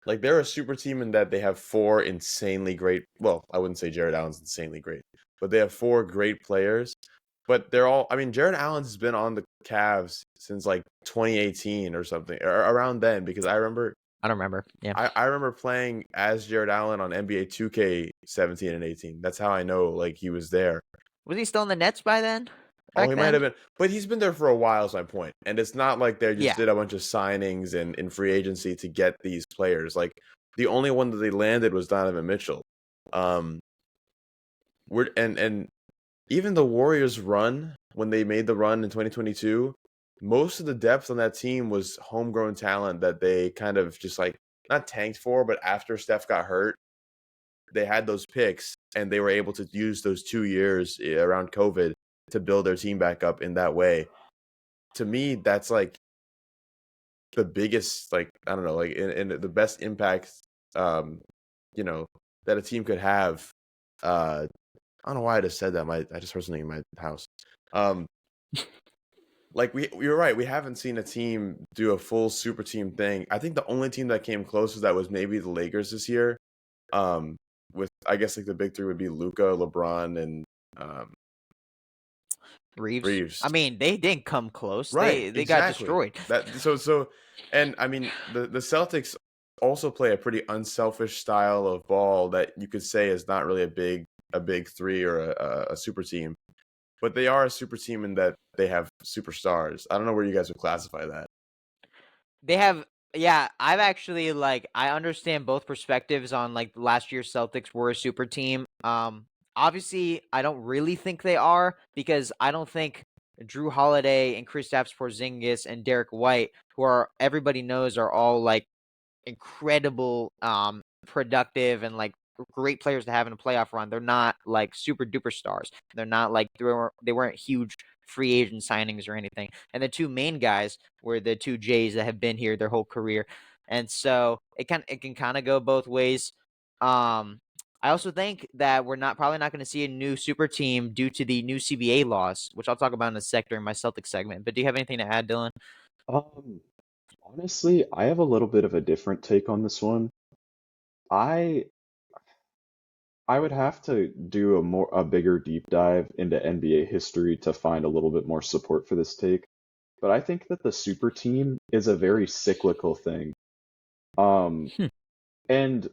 they're a super team in that they have 4 insanely great. Well, I wouldn't say Jared Allen's insanely great, but they have 4 great players. But they're all. I mean, Jared Allen's been on the Cavs since like 2018 or something, or around then. Because I don't remember. Yeah. I remember playing as Jared Allen on NBA 2K 17 and 18. That's how I know like he was there. Was he still in the Nets by then? Oh, Back he might then? have been, but he's been there for a while. Is my point, and it's not like they just Yeah. did a bunch of signings and in free agency to get these players. Like the only one that they landed was Donovan Mitchell. Um, we're and even the Warriors run when they made the run in 2022, most of the depth on that team was homegrown talent that they kind of just like not tanked for, but after Steph got hurt, they had those picks and they were able to use those 2 years around COVID to build their team back up in that way. To me, that's like the biggest, like, I don't know, like in the best impact, um, that a team could have. I don't know why I just said that. I just heard something in my house. Um, like you're right. We haven't seen a team do a full super team thing. I think the only team that came close to that was maybe the Lakers this year. With I guess like the big 3 would be Luka, LeBron, and Reeves. I Reeves. mean, they didn't come close. Right, They got exactly. destroyed. And I mean the Celtics also play a pretty unselfish style of ball that you could say is not really a big 3 or a super team. But they are a super team in that they have superstars. I don't know where you guys would classify that. They have, yeah, I've actually like I understand both perspectives on like last year's Celtics were a super team. Obviously I don't really think they are because I don't think Drew Holiday and Kristaps Porzingis and Derek White, who are everybody knows are all like incredible productive and like great players to have in a playoff run. They're not like super duper stars. They're not like they weren't huge free agent signings or anything. And the 2 main guys were the 2 Jays that have been here their whole career. And so it can kind of go both ways. I also think that we're probably not going to see a new super team due to the new CBA laws, which I'll talk about in a sec during my Celtics segment. But do you have anything to add, Dylan? Um, Honestly, I have a little bit of a different take on this one. I I would have to do a bigger deep dive into NBA history to find a little bit more support for this take. But I think that the super team is a very cyclical thing. Um, Hmm. and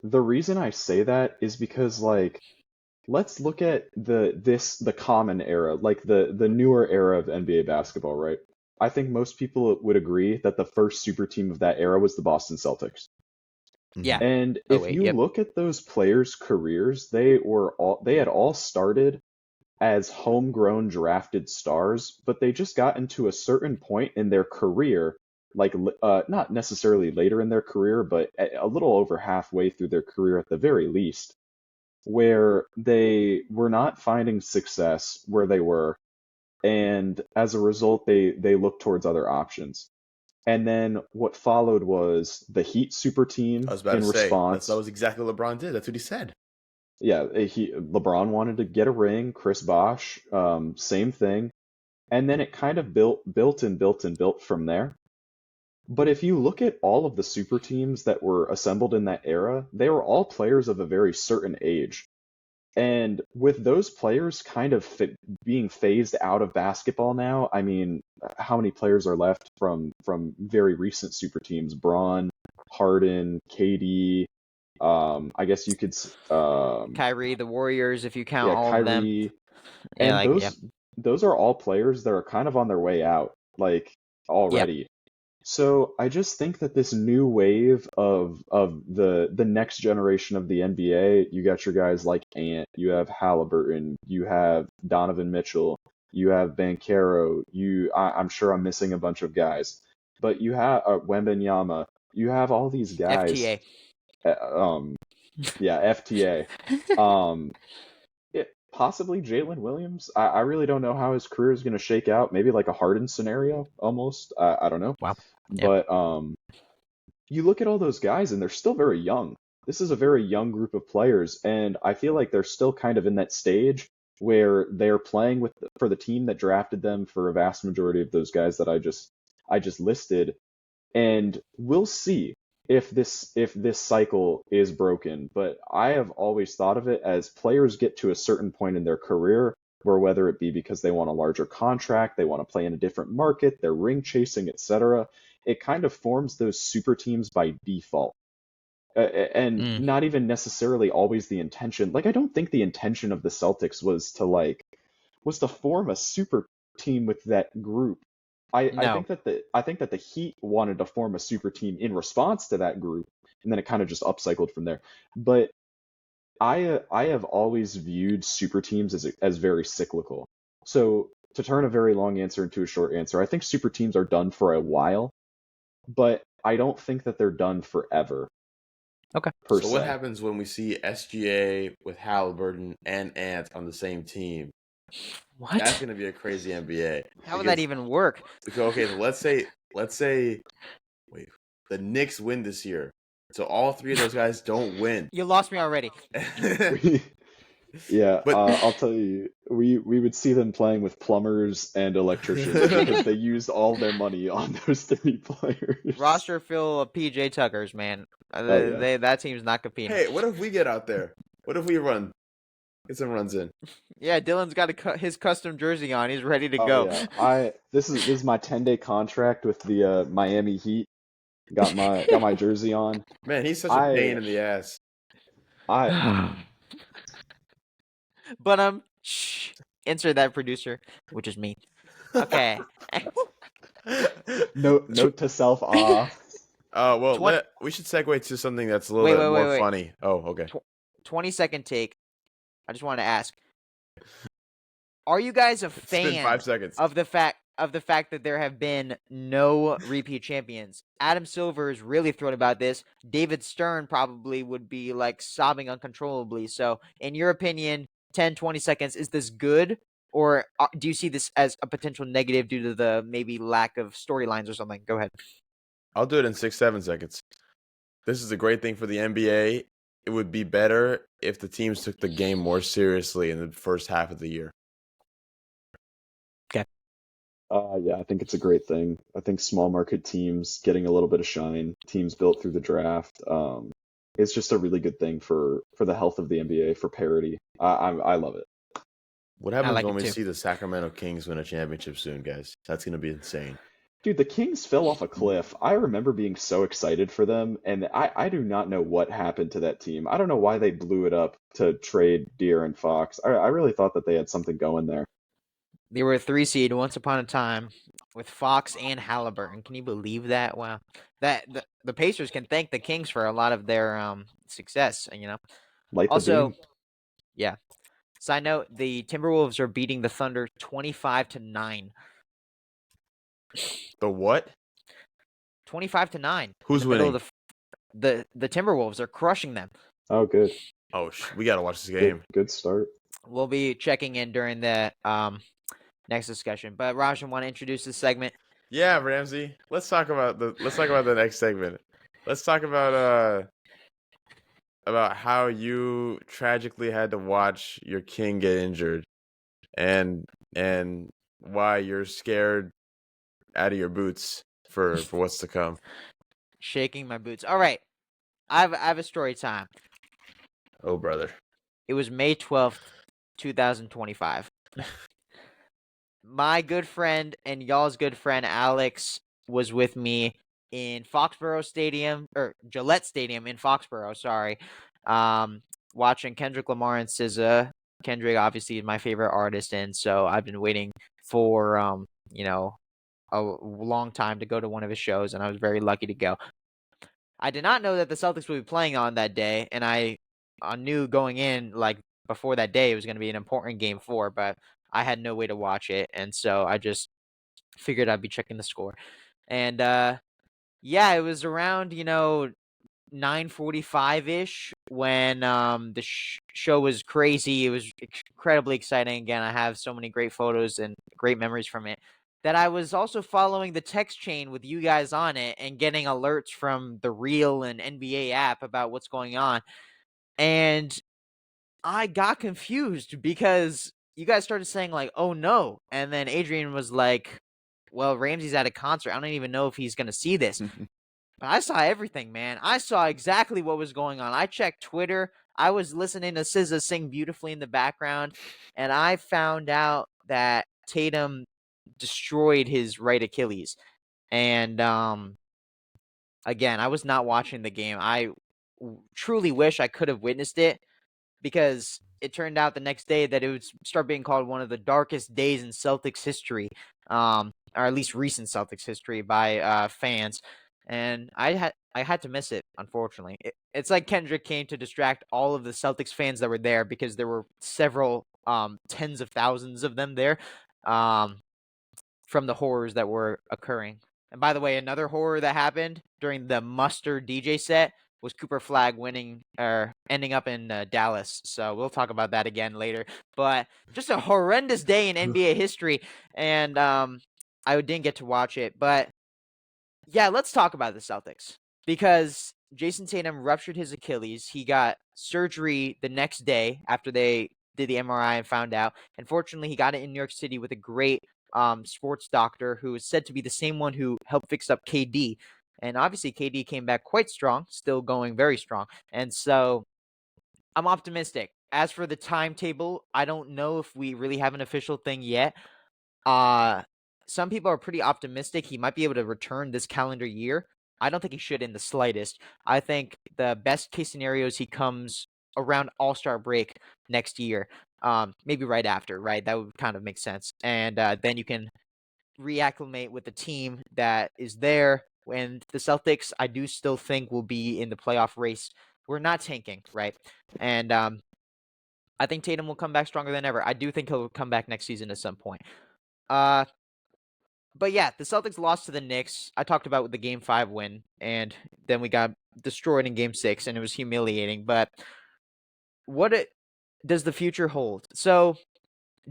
the reason I say that is because like let's look at the common era, like the newer era of NBA basketball, right? I think most people would agree that the first super team of that era was the Boston Celtics. Yeah. And Oh if wait. you Yep. look at those players' careers, they had all started as homegrown drafted stars, but they just got into a certain point in their career, like not necessarily later in their career, but a little over halfway through their career at the very least, where they were not finding success where they were, and as a result, they looked towards other options. And then what followed was the Heat super I team was about to in say that response. was exactly what LeBron did. That's what he said. Yeah, LeBron wanted to get a ring. Chris Bosh, same thing. And then it kind of built from there. But if you look at all of the super teams that were assembled in that era, they were all players of a very certain age. And with those players kind of being phased out of basketball now, I mean, how many players are left from very recent super teams? Braun, Harden, KD. I guess you could, Kyrie, the Warriors, if you count yeah, all of them. Kyrie, Yeah, and like yeah. those are all players that are kind of on their way out, like Yep. already. So I just think that this new wave of the next generation of the NBA, you got your guys like Ant, you have Halliburton, you have Donovan Mitchell, you have Banchero, I'm sure I'm missing a bunch of guys, but you have Wembanyama, you have all these guys, FTA. uh, um, yeah, FTA. Um, Possibly Jalen Williams. I really don't know how his career is going to shake out. Maybe like a Harden scenario almost. I don't know. Wow. Yeah. But you look at all those guys and they're still very young. This is a very young group of players, and I feel like they're still kind of in that stage where they're playing for the team that drafted them for a vast majority of those guys that I just listed, and we'll see if this cycle is broken. But I have always thought of it as players get to a certain point in their career where, whether it be because they want a larger contract, they want to play in a different market, they're ring chasing, etc., it kind of forms those super teams by default. And Mm. not even necessarily always the intention. Like, I don't think the intention of the Celtics was to form a super team with that group. I No. think that the Heat wanted to form a super team in response to that group, and then it kind of just upcycled from there. But I have always viewed super teams as very cyclical. So to turn a very long answer into a short answer, I think super teams are done for a while, but I don't think that they're done forever. Okay. Per So what se. happens when we see SGA with Halliburton and Ant on the same team? What? That's gonna be a crazy NBA. How would that even work? Okay, so let's say, wait, the Knicks win this year. So all three of those guys don't win. You lost me already. Yeah, But- I'll tell you, we would see them playing with plumbers and electricians because they used all their money on those three players. Roster fill of PJ Tuckers, man. yeah. That team's not competing. Hey, what if we get out there? What if we get some runs in? Yeah, Dylan's got his custom jersey on. He's ready to Oh go. yeah, this is my 10-day contract with the Miami Heat. Got my jersey on. Man, he's such a pain in the ass. But shh. Insert that producer, which is me. Okay. Note to self. Well, 20 we should segue to something that's a little bit more wait. funny. Oh, okay. 20-second take. I just want to ask: are you guys a It's been fan 5 seconds. of the fact that there have been no repeat champions? Adam Silver is really thrilled about this. David Stern probably would be like sobbing uncontrollably. So, in your opinion, 10, 20 seconds, is this good? Or do you see this as a potential negative due to the maybe lack of storylines or something? Go ahead. I'll do it in 6, 7 seconds. This is a great thing for the NBA. It would be better if the teams took the game more seriously in the first half of the year. Okay. Yeah, I think it's a great thing. I think small market teams getting a little bit of shine, teams built through the draft, it's just a really good thing for the health of the NBA, for parity. I love it. What happens like when it we too. see the Sacramento Kings win a championship soon, guys? That's going to be insane. Dude, the Kings fell off a cliff. I remember being so excited for them, and I do not know what happened to that team. I don't know why they blew it up to trade De'Aaron Fox. I really thought that they had something going there. They were a 3 seed once upon a time with Fox and Halliburton. Can you believe that? Wow. The Pacers can thank the Kings for a lot of their success, Light the Also, beam. yeah. Side note, the Timberwolves are beating the Thunder 25-9. The what? 25-9. Who's winning? The Timberwolves are crushing them. Oh, good. Oh, we got to watch this game. Good start. We'll be checking in during the next discussion. But Rajan, want to introduce this segment? Yeah, Ramsey. Let's talk about the next segment. Let's talk about how you tragically had to watch your king get injured, and why you're scared out of your boots for what's to come. Shaking my boots. All right. I have a story time. Oh, brother. It was May 12th, 2025. My good friend and y'all's good friend Alex was with me in Foxborough Stadium, or Gillette Stadium in Foxborough, sorry. Watching Kendrick Lamar and SZA. Kendrick obviously is my favorite artist, and so I've been waiting for a long time to go to one of his shows, and I was very lucky to go. I did not know that the Celtics would be playing on that day, and I knew going in, like, before that day, it was going to be an important Game 4, but I had no way to watch it, and so I just figured I'd be checking the score. And, yeah, it was around, 9:45-ish when the show was crazy. It was incredibly exciting. Again, I have so many great photos and great memories from it, that I was also following the text chain with you guys on it and getting alerts from the Real and NBA app about what's going on. And I got confused because you guys started saying like, "Oh no," and then Adrian was like, "Well, Ramsey's at a concert. I don't even know if he's gonna see this." But I saw everything, man. I saw exactly what was going on. I checked Twitter. I was listening to SZA sing beautifully in the background, and I found out that Tatum destroyed his right Achilles. And again, I was not watching the game. I truly wish I could have witnessed it, because it turned out the next day that it would start being called one of the darkest days in Celtics history, or at least recent Celtics history by fans. And I had to miss it, unfortunately. It's like Kendrick came to distract all of the Celtics fans that were there, because there were several tens of thousands of them there, from the horrors that were occurring. And by the way, another horror that happened during the Muster DJ set was Cooper Flagg winning or ending up in Dallas. So we'll talk about that again later. But just a horrendous day in NBA history, and I didn't get to watch it. But yeah, let's talk about the Celtics, because Jason Tatum ruptured his Achilles. He got surgery the next day after they did the MRI and found out. And fortunately, he got it in New York City with a great sports doctor who is said to be the same one who helped fix up KD. And obviously, KD came back quite strong, still going very strong. And so I'm optimistic. As for the timetable, I don't know if we really have an official thing yet. Some people are pretty optimistic he might be able to return this calendar year. I don't think he should in the slightest. I think the best case scenario is he comes around All-Star break next year. Maybe right after, right? That would kind of make sense. And then you can reacclimate with the team that is there. And the Celtics, I do still think, will be in the playoff race. We're not tanking, right? And I think Tatum will come back stronger than ever. I do think he'll come back next season at some point. But yeah, the Celtics lost to the Knicks. I talked about the Game 5 win, and then we got destroyed in Game 6, and it was humiliating. But does the future hold? So,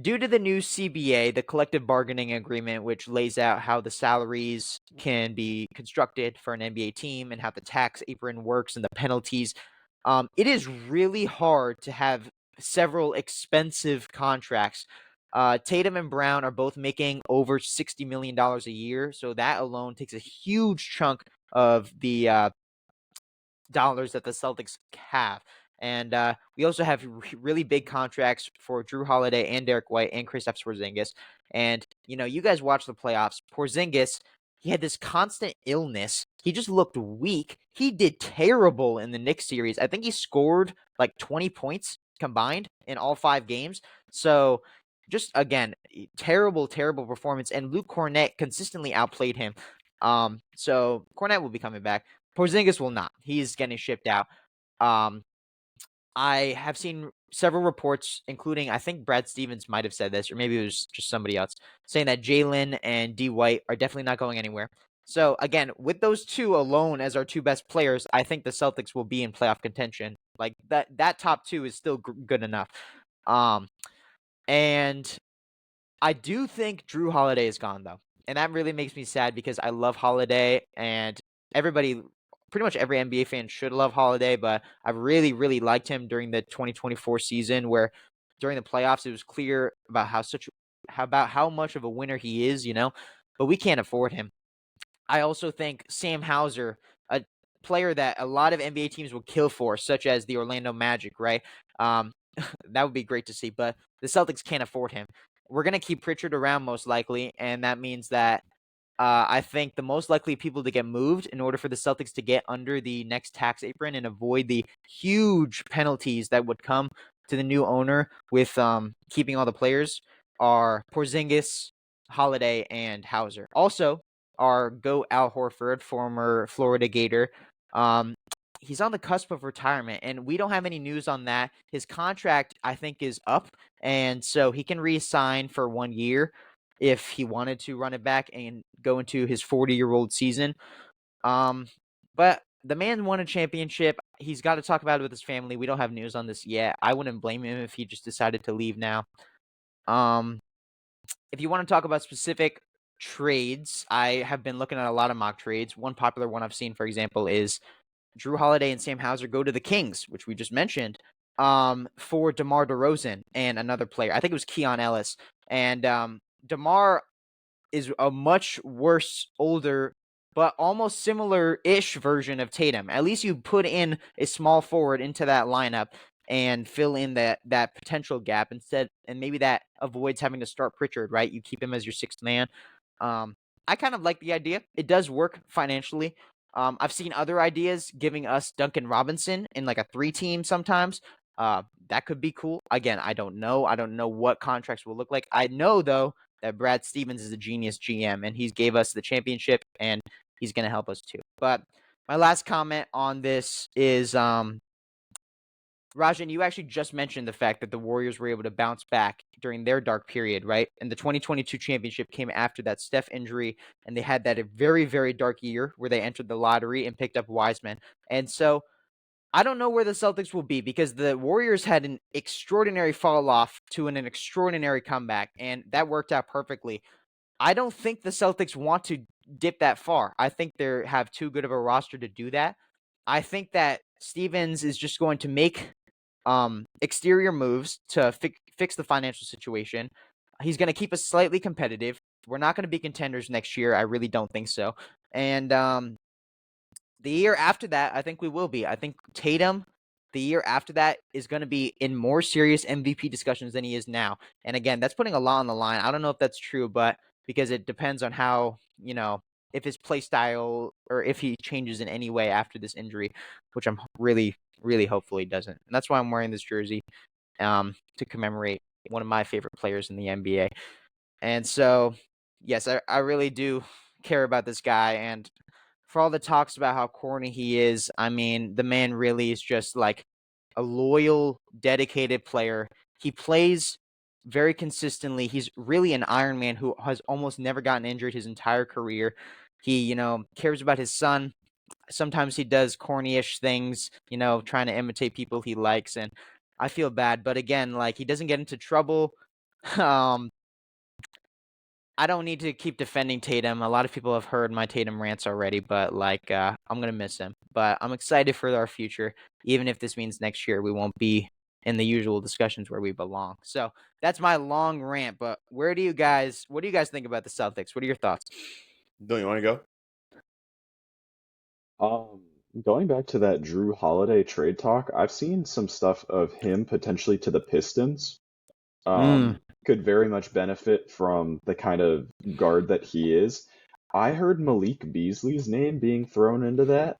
due to the new CBA, the collective bargaining agreement, which lays out how the salaries can be constructed for an NBA team and how the tax apron works and the penalties, it is really hard to have several expensive contracts. Tatum and Brown are both making over $60 million a year, so that alone takes a huge chunk of the dollars that the Celtics have. And we also have really big contracts for Drew Holiday and Derek White and Kristaps Porzingis. And, you guys watch the playoffs. Porzingis, he had this constant illness. He just looked weak. He did terrible in the Knicks series. I think he scored like 20 points combined in all 5 games. So just, again, terrible, terrible performance. And Luke Cornett consistently outplayed him. So Cornett will be coming back. Porzingis will not. He's getting shipped out. I have seen several reports, including I think Brad Stevens might have said this, or maybe it was just somebody else, saying that Jalen and D. White are definitely not going anywhere. So again, with those two alone as our 2 best players, I think the Celtics will be in playoff contention. Like that top 2 is still good enough. And I do think Drew Holiday is gone, though. And that really makes me sad, because I love Holiday, and pretty much every NBA fan should love Holiday, but I really, really liked him during the 2024 season, where during the playoffs it was clear about how much of a winner he is, but we can't afford him. I also think Sam Hauser, a player that a lot of NBA teams will kill for, such as the Orlando Magic, right? That would be great to see, but the Celtics can't afford him. We're going to keep Pritchard around most likely, and that means that I think the most likely people to get moved in order for the Celtics to get under the next tax apron and avoid the huge penalties that would come to the new owner with keeping all the players are Porzingis, Holiday, and Hauser. Also, our GOAT Al Horford, former Florida Gator. He's on the cusp of retirement, and we don't have any news on that. His contract, I think, is up, and so he can re-sign for 1 year if he wanted to run it back and go into his 40-year-old season. But the man won a championship. He's got to talk about it with his family. We don't have news on this yet. I wouldn't blame him if he just decided to leave now. If you want to talk about specific trades, I have been looking at a lot of mock trades. One popular one I've seen, for example, is Drew Holiday and Sam Hauser go to the Kings, which we just mentioned, for DeMar DeRozan and another player. I think it was Keon Ellis. And DeMar is a much worse, older, but almost similar-ish version of Tatum. At least you put in a small forward into that lineup and fill in that potential gap instead, and maybe that avoids having to start Pritchard, right? You keep him as your sixth man. I kind of like the idea. It does work financially. I've seen other ideas giving us Duncan Robinson in like a 3-team sometimes. That could be cool. Again, I don't know. I don't know what contracts will look like. I know, though, that Brad Stevens is a genius GM, and he's gave us the championship, and he's going to help us too. But my last comment on this is, Rajan, you actually just mentioned the fact that the Warriors were able to bounce back during their dark period, right? And the 2022 championship came after that Steph injury, and they had that a very, very dark year where they entered the lottery and picked up Wiseman. And so I don't know where the Celtics will be because the Warriors had an extraordinary fall off to an extraordinary comeback, and that worked out perfectly. I don't think the Celtics want to dip that far. I think they have too good of a roster to do that. I think that Stevens is just going to make exterior moves to fix the financial situation. He's going to keep us slightly competitive. We're not going to be contenders next year. I really don't think so. And the year after that, I think we will be. I think Tatum, the year after that, is going to be in more serious MVP discussions than he is now. And again, that's putting a lot on the line. I don't know if that's true, but because it depends on how, if his play style or if he changes in any way after this injury, which I'm really, really hopeful he doesn't. And that's why I'm wearing this jersey to commemorate one of my favorite players in the NBA. And so, yes, I really do care about this guy. And for all the talks about how corny he is, I mean, the man really is just like a loyal, dedicated player. He plays very consistently. He's really an Iron Man who has almost never gotten injured his entire career. He, cares about his son. Sometimes he does corny-ish things, trying to imitate people he likes, and I feel bad. But again, like, he doesn't get into trouble. I don't need to keep defending Tatum. A lot of people have heard my Tatum rants already, but I'm gonna miss him. But I'm excited for our future, even if this means next year we won't be in the usual discussions where we belong. So that's my long rant. But what do you guys think about the Celtics? What are your thoughts? Don't you want to go? Going back to that Drew Holiday trade talk, I've seen some stuff of him potentially to the Pistons. Could very much benefit from the kind of guard that he is. I heard Malik Beasley's name being thrown into that.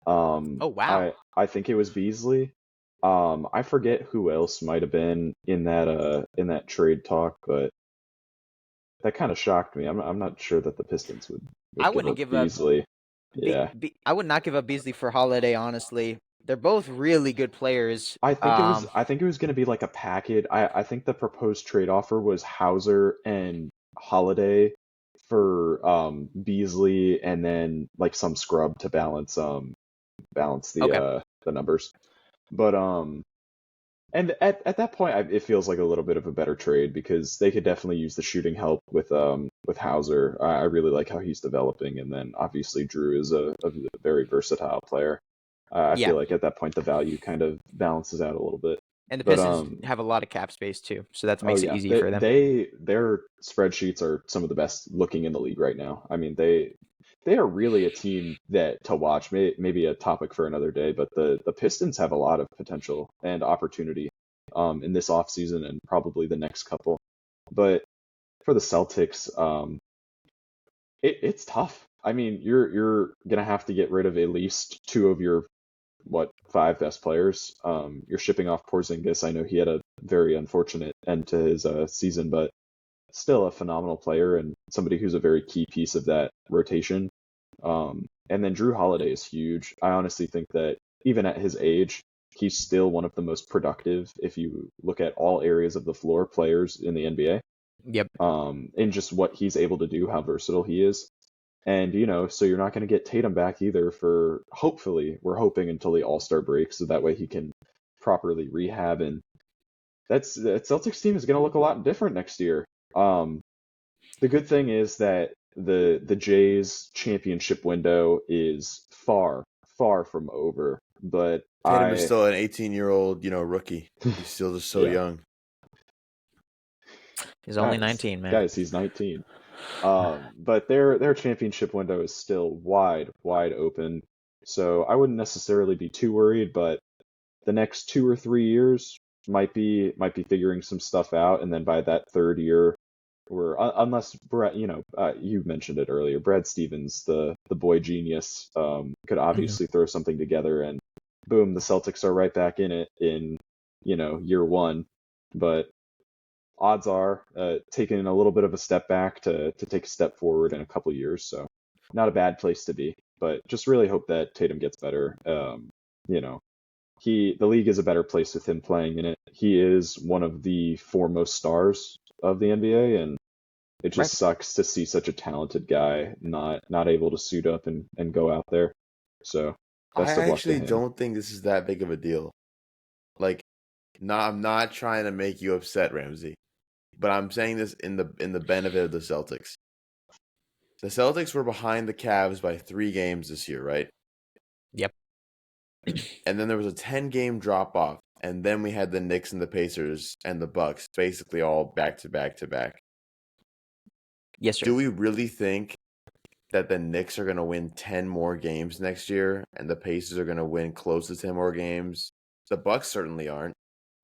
Oh wow! I think it was Beasley. I forget who else might have been in that trade talk, but that kind of shocked me. I'm not sure that the Pistons would I wouldn't give give up Beasley. Yeah. I would not give up Beasley for Holiday, honestly. They're both really good players. I think it was going to be like a package. I think the proposed trade offer was Hauser and Holiday for Beasley, and then like some scrub to balance the numbers. But and at that point it feels like a little bit of a better trade because they could definitely use the shooting help with Hauser. I really like how he's developing, and then obviously Drew is a very versatile player. I feel like at that point the value kind of balances out a little bit. And the Pistons have a lot of cap space too, so that makes it easy for them. Their spreadsheets are some of the best looking in the league right now. I mean, they are really a team to watch. Maybe a topic for another day, but the Pistons have a lot of potential and opportunity in this offseason and probably the next couple. But for the Celtics, it's tough. I mean, you're gonna have to get rid of at least two of your 5 best players. You're shipping off Porzingis. I know he had a very unfortunate end to his season, but still a phenomenal player and somebody who's a very key piece of that rotation. And then Drew Holiday is huge. I honestly think that even at his age, he's still one of the most productive, if you look at all areas of the floor, players in the NBA. Yep. In just what he's able to do, how versatile he is. And, so you're not going to get Tatum back either for, hopefully, we're hoping until the All-Star break, so that way he can properly rehab. And that Celtics team is going to look a lot different next year. The good thing is that the Jays championship window is far, far from over. But Tatum is still an 18-year-old, rookie. He's still just so Yeah. young. He's only 19, man. Guys, he's 19. But their championship window is still wide, wide open. So I wouldn't necessarily be too worried, but the next 2 or 3 years might be figuring some stuff out, and then by that third year, unless Brad, you mentioned it earlier, Brad Stevens, the boy genius, could obviously throw something together, and boom, the Celtics are right back in it in year one. But odds are taking a little bit of a step back to take a step forward in a couple years. So not a bad place to be, but just really hope that Tatum gets better. The league is a better place with him playing in it. He is one of the foremost stars of the NBA, and it just sucks to see such a talented guy not able to suit up and go out there. So best of luck to him. I actually don't think this is that big of a deal. Like, I'm not trying to make you upset, Ramsey, but I'm saying this in the benefit of the Celtics. The Celtics were behind the Cavs by 3 games this year, right? Yep. And then there was a 10-game drop-off, and then we had the Knicks and the Pacers and the Bucks basically all back-to-back-to-back. Yes, sir. Do we really think that the Knicks are going to win 10 more games next year and the Pacers are going to win close to 10 more games? The Bucks certainly aren't.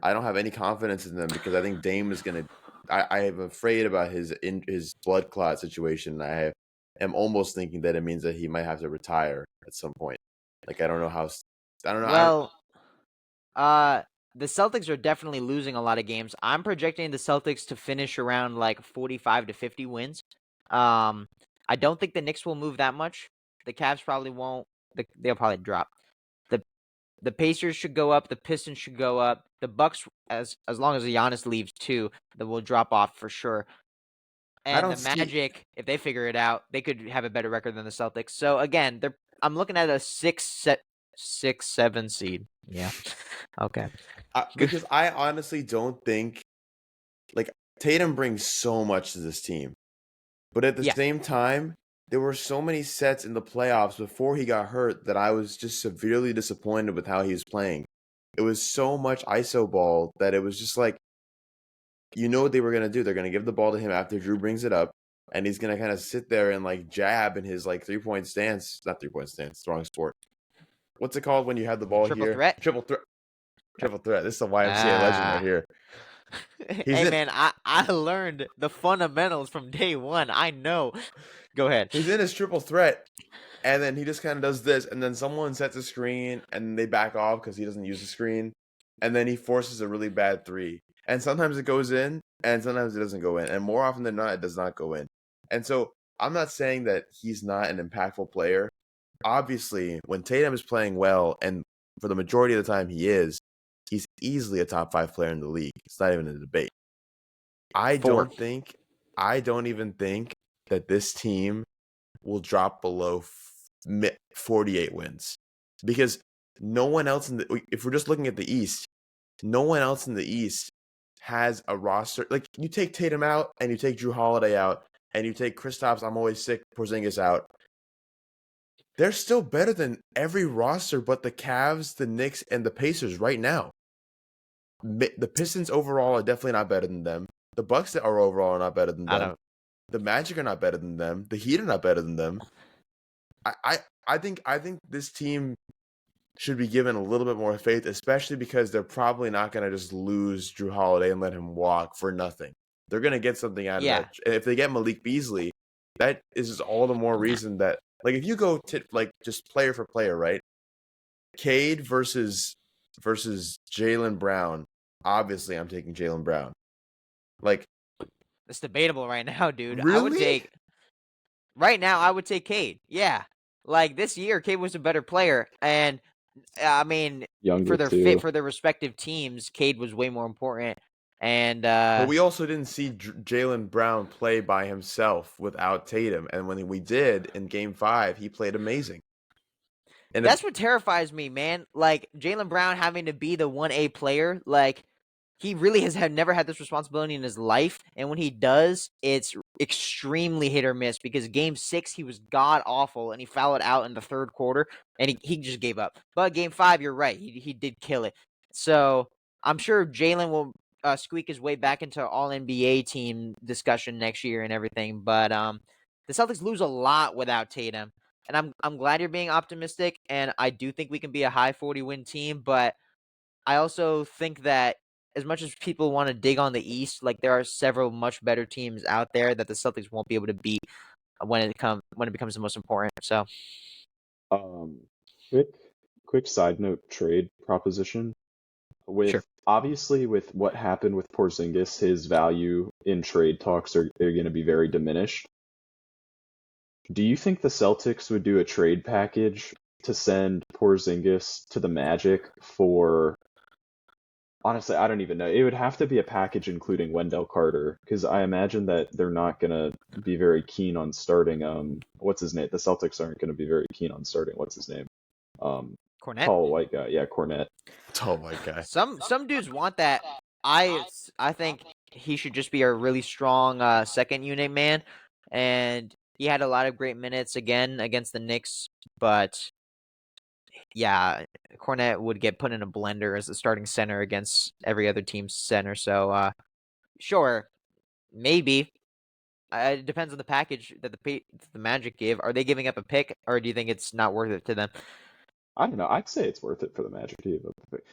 I don't have any confidence in them because I think Dame is going to – I am afraid about his blood clot situation. I am almost thinking that it means that he might have to retire at some point. Like, I don't know how – I don't know. Well, the Celtics are definitely losing a lot of games. I'm projecting the Celtics to finish around like 45 to 50 wins. I don't think the Knicks will move that much. The Cavs probably won't. They'll probably drop. The Pacers should go up. The Pistons should go up. The Bucks, as long as Giannis leaves too, that will drop off for sure. And the Magic, if they figure it out, they could have a better record than the Celtics. So again, I'm looking at a 6-7 seed. Yeah. Okay. Because I honestly don't think, like, Tatum brings so much to this team. But at the same time, there were so many sets in the playoffs before he got hurt that I was just severely disappointed with how he was playing. It was so much ISO ball that it was just like, what they were going to do. They're going to give the ball to him after Drew brings it up, and he's going to kind of sit there and, like, jab in his, like, three-point stance. Not three-point stance. It's the wrong sport. What's it called when you have the ball Triple here? Threat? Triple threat. This is a YMCA legend right here. Man, I learned the fundamentals from day one. I know. Go ahead. He's in his triple threat, and then he just kind of does this, and then someone sets a screen, and they back off because he doesn't use the screen, and then he forces a really bad 3. And sometimes it goes in, and sometimes it doesn't go in, and more often than not, it does not go in. And so I'm not saying that he's not an impactful player. Obviously, when Tatum is playing well, and for the majority of the time he is, he's easily a top 5 player in the league. It's not even a debate. I don't even think that this team will drop below 48 wins, because no one else if we're just looking at the East, no one else in the East has a roster. Like, you take Tatum out and you take Drew Holiday out and you take Kristaps, I'm always sick, Porzingis out. They're still better than every roster but the Cavs, the Knicks, and the Pacers right now. The Pistons overall are definitely not better than them. The Bucks that are overall are not better than them. The Magic are not better than them. The Heat are not better than them. I think this team should be given a little bit more faith, especially because they're probably not going to just lose Drew Holiday and let him walk for nothing. They're going to get something out of that. And if they get Malik Beasley, that is just all the more reason that, like, if you go to, like, just player for player, right? Cade versus Jaylen Brown. Obviously, I'm taking Jaylen Brown. Like, it's debatable right now, dude. Really? I would take Cade. Yeah. Like, this year, Cade was a better player. And, I mean, Younger for their too. fit for their respective teams, Cade was way more important. And But we also didn't see Jaylen Brown play by himself without Tatum, and when we did in Game 5, he played amazing. And that's what terrifies me, man. Like Jaylen Brown having to be the 1A player, like he really has never had this responsibility in his life, and when he does, it's extremely hit or miss because Game 6 he was god awful and he fouled out in the third quarter and he just gave up. But Game 5, you're right, he did kill it. So I'm sure Jaylen will squeak his way back into All NBA team discussion next year and everything. But the Celtics lose a lot without Tatum, and I'm glad you're being optimistic, and I do think we can be a high 40 win team, but I also think that as much as people want to dig on the East, like there are several much better teams out there that the Celtics won't be able to beat when it becomes the most important. So, Um, quick side note trade proposition. sure. Obviously with what happened with Porzingis, his value in trade talks are going to be very diminished. Do you think the Celtics would do a trade package to send Porzingis to the Magic for? Honestly, I don't even know. It would have to be a package including Wendell Carter, because I imagine that they're not gonna be very keen on starting. What's his name? The Celtics aren't gonna be very keen on starting. What's his name? Um, Cornette. Tall white guy. Yeah, Cornette. oh my god, Some dudes want that. I think he should just be a really strong second unit man, and he had a lot of great minutes again against the Knicks, but yeah, Cornette would get put in a blender as the starting center against every other team's center. So, sure, maybe. It depends on the package that the Magic give. Are they giving up a pick, or do you think it's not worth it to them? I don't know. I'd say it's worth it for the Magic to give up the pick.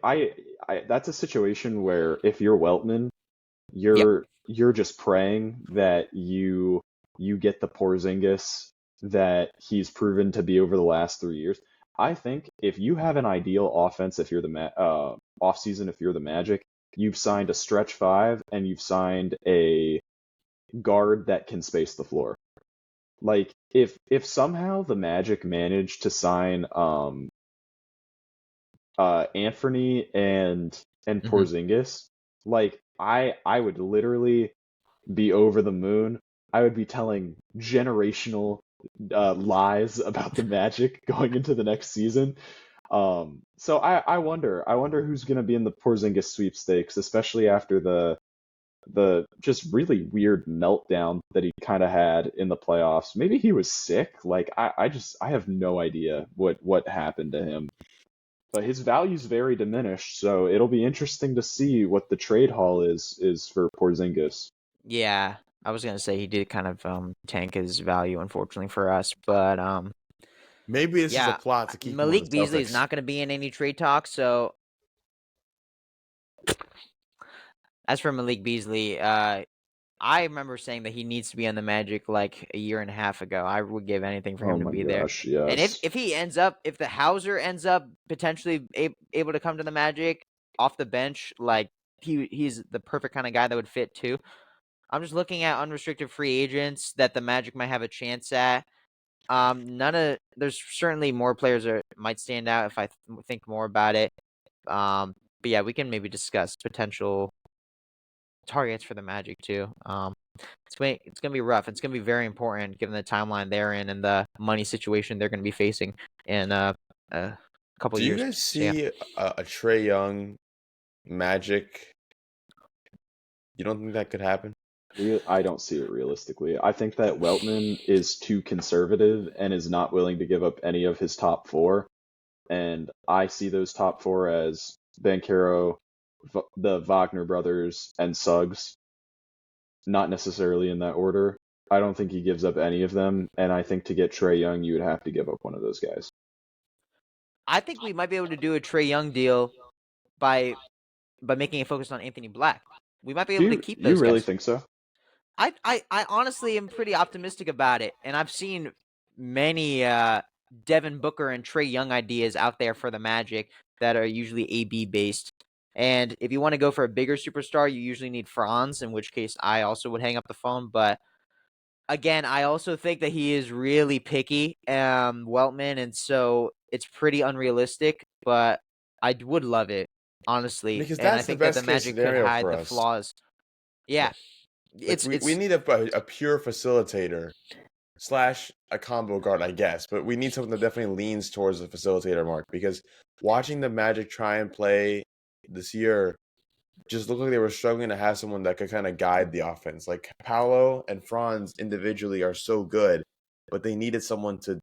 I that's a situation where if you're Weltman, Yep. you're just praying that you get the Porzingis that he's proven to be over the last 3 years. I think if you have an ideal offense, if you're the off season, if you're the Magic, you've signed a stretch five and you've signed a guard that can space the floor. Like if somehow the Magic managed to sign Anthony and Mhm. Porzingis, like I would literally be over the moon. I would be telling generational lies about the Magic going into the next season. So I wonder who's gonna be in the Porzingis sweepstakes, especially after the just really weird meltdown that he kind of had in the playoffs. Maybe he was sick. Like I have no idea what happened to him. But his value's very diminished, so it'll be interesting to see what the trade haul is for Porzingis. Yeah, I was gonna say he did kind of tank his value, unfortunately for us, but maybe this is a yeah, plot to keep him on the Malik Beasley is Celtics. not gonna be in any trade talks. So as for Malik Beasley, I remember saying that he needs to be on the Magic like a year and a half ago. I would give anything for Oh him to my be there. gosh, And if yes. if he if the Hauser ends up potentially able to come to the Magic off the bench, like he's the perfect kind of guy that would fit too. I'm just looking at unrestricted free agents that the Magic might have a chance at. There's certainly more players that might stand out if I think more about it. But yeah, we can maybe discuss potential targets for the Magic too. It's gonna be rough. It's gonna be very important given the timeline they're in and the money situation they're gonna be facing in a couple Do you years. guys So yeah, see a Trae Young Magic? You don't think that could happen? I don't see it realistically. I think that Weltman is too conservative and is not willing to give up any of his top four. And I see those top four as Banchero, the Wagner brothers, and Suggs. Not necessarily in that order. I don't think he gives up any of them, and I think to get Trae Young, you would have to give up one of those guys. I think we might be able to do a Trae Young deal by making it focused on Anthony Black. We might be Do able to keep you those really guys. think so? I honestly am pretty optimistic about it, and I've seen many Devin Booker and Trae Young ideas out there for the Magic that are usually AB based. And if you want to go for a bigger superstar, you usually need Franz, in which case I also would hang up the phone. But again, I also think that he is really picky, Weltman, and so it's pretty unrealistic. But I would love it. honestly, because and I that's the think that the best case Magic could scenario hide for the us. flaws. Yeah, Like we need a pure facilitator slash a combo guard, I guess, but we need something that definitely leans towards the facilitator mark because watching the Magic try and play this year just looked like they were struggling to have someone that could kind of guide the offense. Like Paolo and Franz individually are so good, but they needed someone to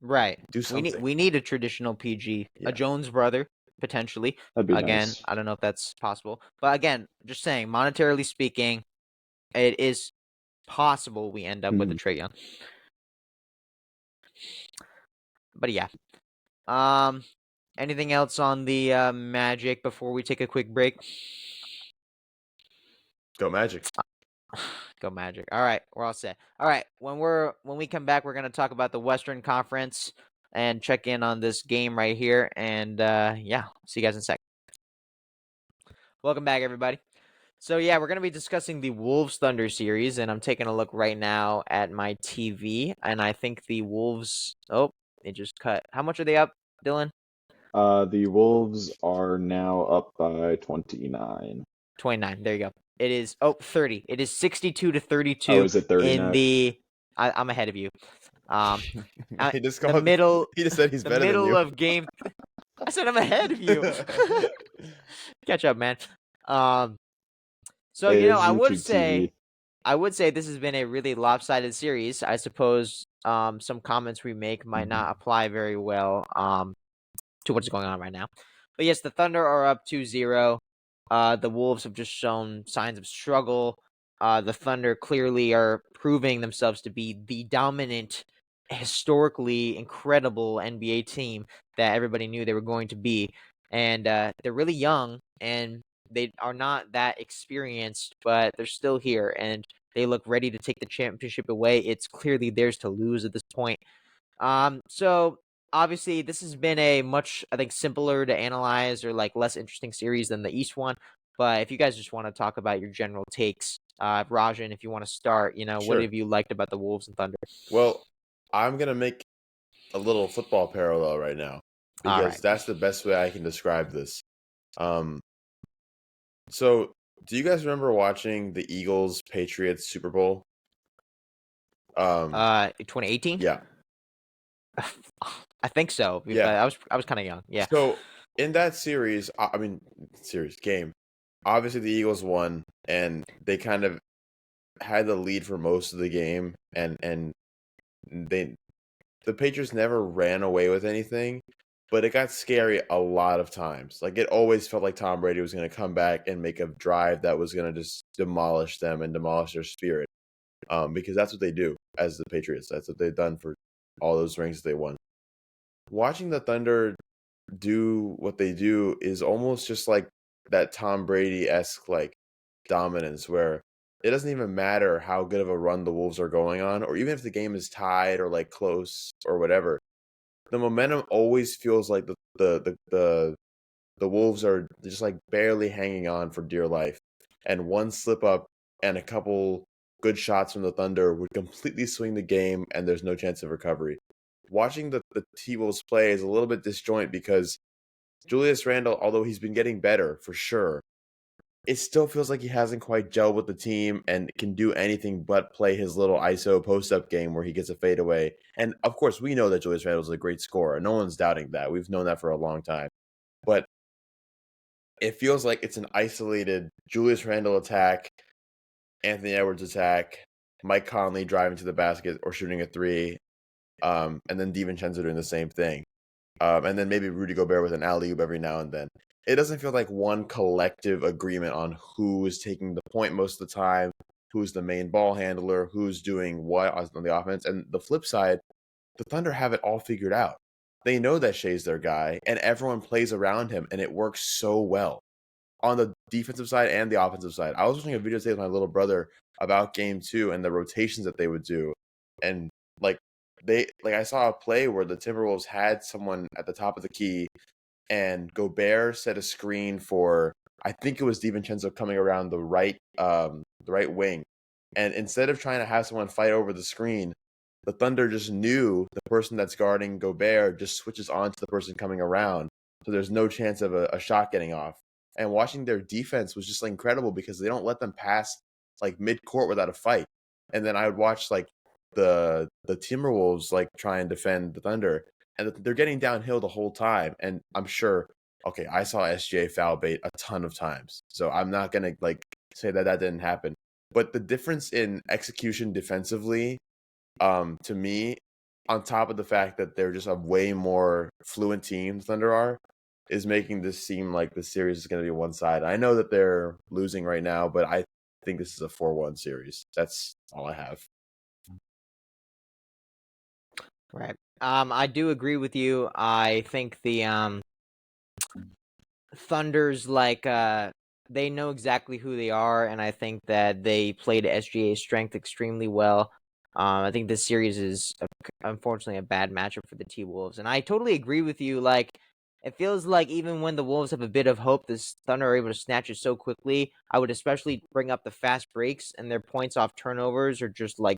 right. do something. We need a traditional PG, Yeah. a Jones brother potentially. That'd be Again, nice. I don't know if that's possible, but again, just saying, monetarily speaking, it is possible we end up with a Mhm. Trae Young. But yeah. Anything else on the Magic before we take a quick break? Go Magic. Go Magic. All right, we're all set. All right, when we come back, we're gonna talk about the Western Conference and check in on this game right here. And yeah, see you guys in a sec. Welcome back, everybody. So yeah, we're gonna be discussing the Wolves Thunder series, and I'm taking a look right now at my TV, and I think the Wolves. Oh, they just cut. How much are they up, Dylan? The Wolves are now up by 29. 29. There you go. It is 30. It is 62 to Oh, 32 is it 30 in now? the I'm ahead of you. Um He just the called. middle He just said he's the better than middle you. of game I said I'm ahead of you. Catch up, man. Um so Hey, you know, it's YouTube TV. I would say this has been a really lopsided series. I suppose some comments we make might not apply very well to what's going on right now. But yes, the Thunder are up 2-0. The Wolves have just shown signs of struggle. The Thunder clearly are proving themselves to be the dominant, historically incredible NBA team that everybody knew they were going to be. And they're really young and they are not that experienced, but they're still here and they look ready to take the championship away. It's clearly theirs to lose at this point. So obviously this has been a much, I think, simpler to analyze or like less interesting series than the East one. But if you guys just want to talk about your general takes, Rajan, if you want to start, what Sure. have you liked about the Wolves and Thunder? Well, I'm gonna make a little football parallel right now All because right. that's the best way I can describe this. Um, so do you guys remember watching the Eagles Patriots Super Bowl? 2018? Yeah, I think so. yeah. I was kind of young. Yeah. So in that series, series game, obviously the Eagles won, and they kind of had the lead for most of the game, and the Patriots never ran away with anything, but it got scary a lot of times. Like it always felt like Tom Brady was going to come back and make a drive that was going to just demolish them and demolish their spirit. Because that's what they do as the Patriots. That's what they've done for all those rings they won. Watching the Thunder do what they do is almost just like that Tom Brady-esque like dominance where it doesn't even matter how good of a run the Wolves are going on, or even if the game is tied or like close or whatever. The momentum always feels like the Wolves are just like barely hanging on for dear life. And one slip up and a couple good shots from the Thunder would completely swing the game and there's no chance of recovery. Watching the T-Wolves play is a little bit disjoint because Julius Randle, although he's been getting better for sure, it still feels like he hasn't quite gelled with the team and can do anything but play his little ISO post-up game where he gets a fadeaway. And of course, we know that Julius Randle is a great scorer. No one's doubting that. We've known that for a long time. But it feels like it's an isolated Julius Randle attack, Anthony Edwards attack, Mike Conley driving to the basket or shooting a three, and then DiVincenzo doing the same thing. And then maybe Rudy Gobert with an alley-oop every now and then. It doesn't feel like one collective agreement on who is taking the point most of the time, who's the main ball handler, who's doing what on the offense. And the flip side, the Thunder have it all figured out. They know that Shea's their guy, and everyone plays around him, and it works so well on the defensive side and the offensive side. I was watching a video today with my little brother about game 2 and the rotations that they would do. And I saw a play where the Timberwolves had someone at the top of the key and Gobert set a screen for I think it was DiVincenzo coming around the right wing. And instead of trying to have someone fight over the screen, the Thunder just knew the person that's guarding Gobert just switches on to the person coming around. so there's no chance of a shot getting off. And watching their defense was just like incredible because they don't let them pass like mid court without a fight. And then I would watch like the Timberwolves like try and defend the Thunder, and they're getting downhill the whole time. And I'm sure, okay, I saw SGA foul bait a ton of times, so I'm not gonna like say that didn't happen. But the difference in execution defensively, to me, on top of the fact that they're just a way more fluent team, the Thunder are, is making this seem like the series is going to be one side. I know that they're losing right now, but I think this is a 4-1 series. That's all I have. Right. I do agree with you. I think the Thunder's like they know exactly who they are, and I think that they played SGA's strength extremely well. I think this series is unfortunately a bad matchup for the T-Wolves, and I totally agree with you. Like, it feels like even when the Wolves have a bit of hope, this Thunder are able to snatch it so quickly. I would especially bring up the fast breaks, and their points off turnovers are just like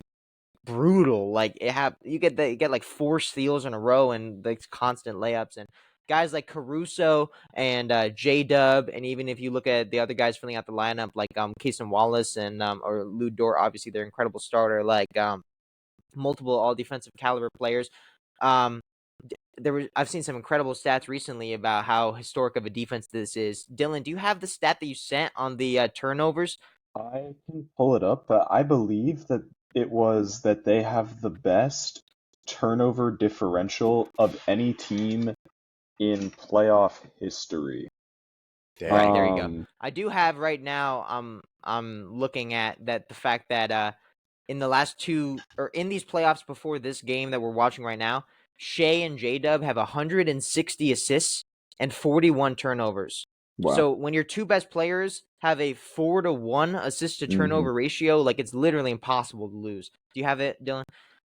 brutal. Like, you get like 4 steals in a row and like constant layups, and guys like Caruso and J-Dub, and even if you look at the other guys filling out the lineup, like Cason Wallace and or Lou Dort, obviously they're incredible starter, like multiple all defensive caliber players. I've seen some incredible stats recently about how historic of a defense this is. Dylan, do you have the stat that you sent on the turnovers? I can pull it up, but I believe that it was that they have the best turnover differential of any team in playoff history. Damn. Right, there you go. Um, I do have right now. I'm looking at that the fact that in the last two or in these playoffs before this game that we're watching right now, Shea and J Dub have 160 assists and 41 turnovers. wow. So when your two best players have a 4-to-1 assist to turnover ratio, like it's literally impossible to lose. Do you have it, Dylan?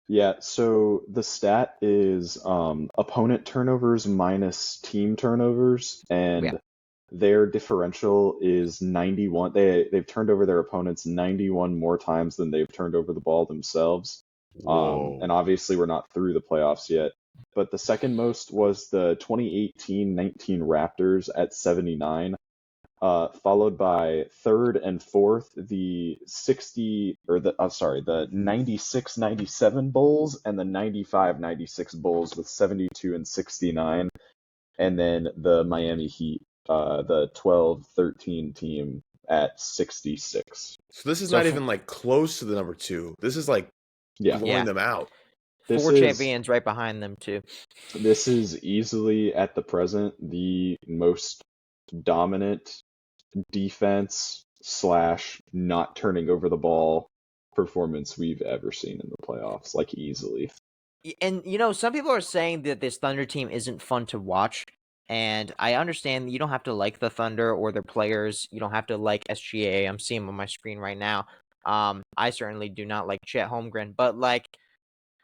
Yeah, so the stat is opponent turnovers minus team turnovers, Yeah. and their differential is 91. They've turned over their opponents 91 more times than they've turned over the ball themselves. Whoa. And obviously we're not through the playoffs yet. But the second most was the 2018-19 Raptors at 79, followed by third and fourth the 96-97 Bulls and the 95-96 Bulls with 72 and 69, and then the Miami Heat, the 12-13 team at 66. So this is So not even like close to the number 2. This is like Yeah, blowing Yeah. them out. this 4 is champions right behind them too. this is easily at the present the most dominant defense slash not turning over the ball performance we've ever seen in the playoffs, like easily. And some people are saying that this Thunder team isn't fun to watch, and I understand you don't have to like the Thunder or their players. You don't have to like SGA. I'm seeing them on my screen right now. I certainly do not like Chet Holmgren, but like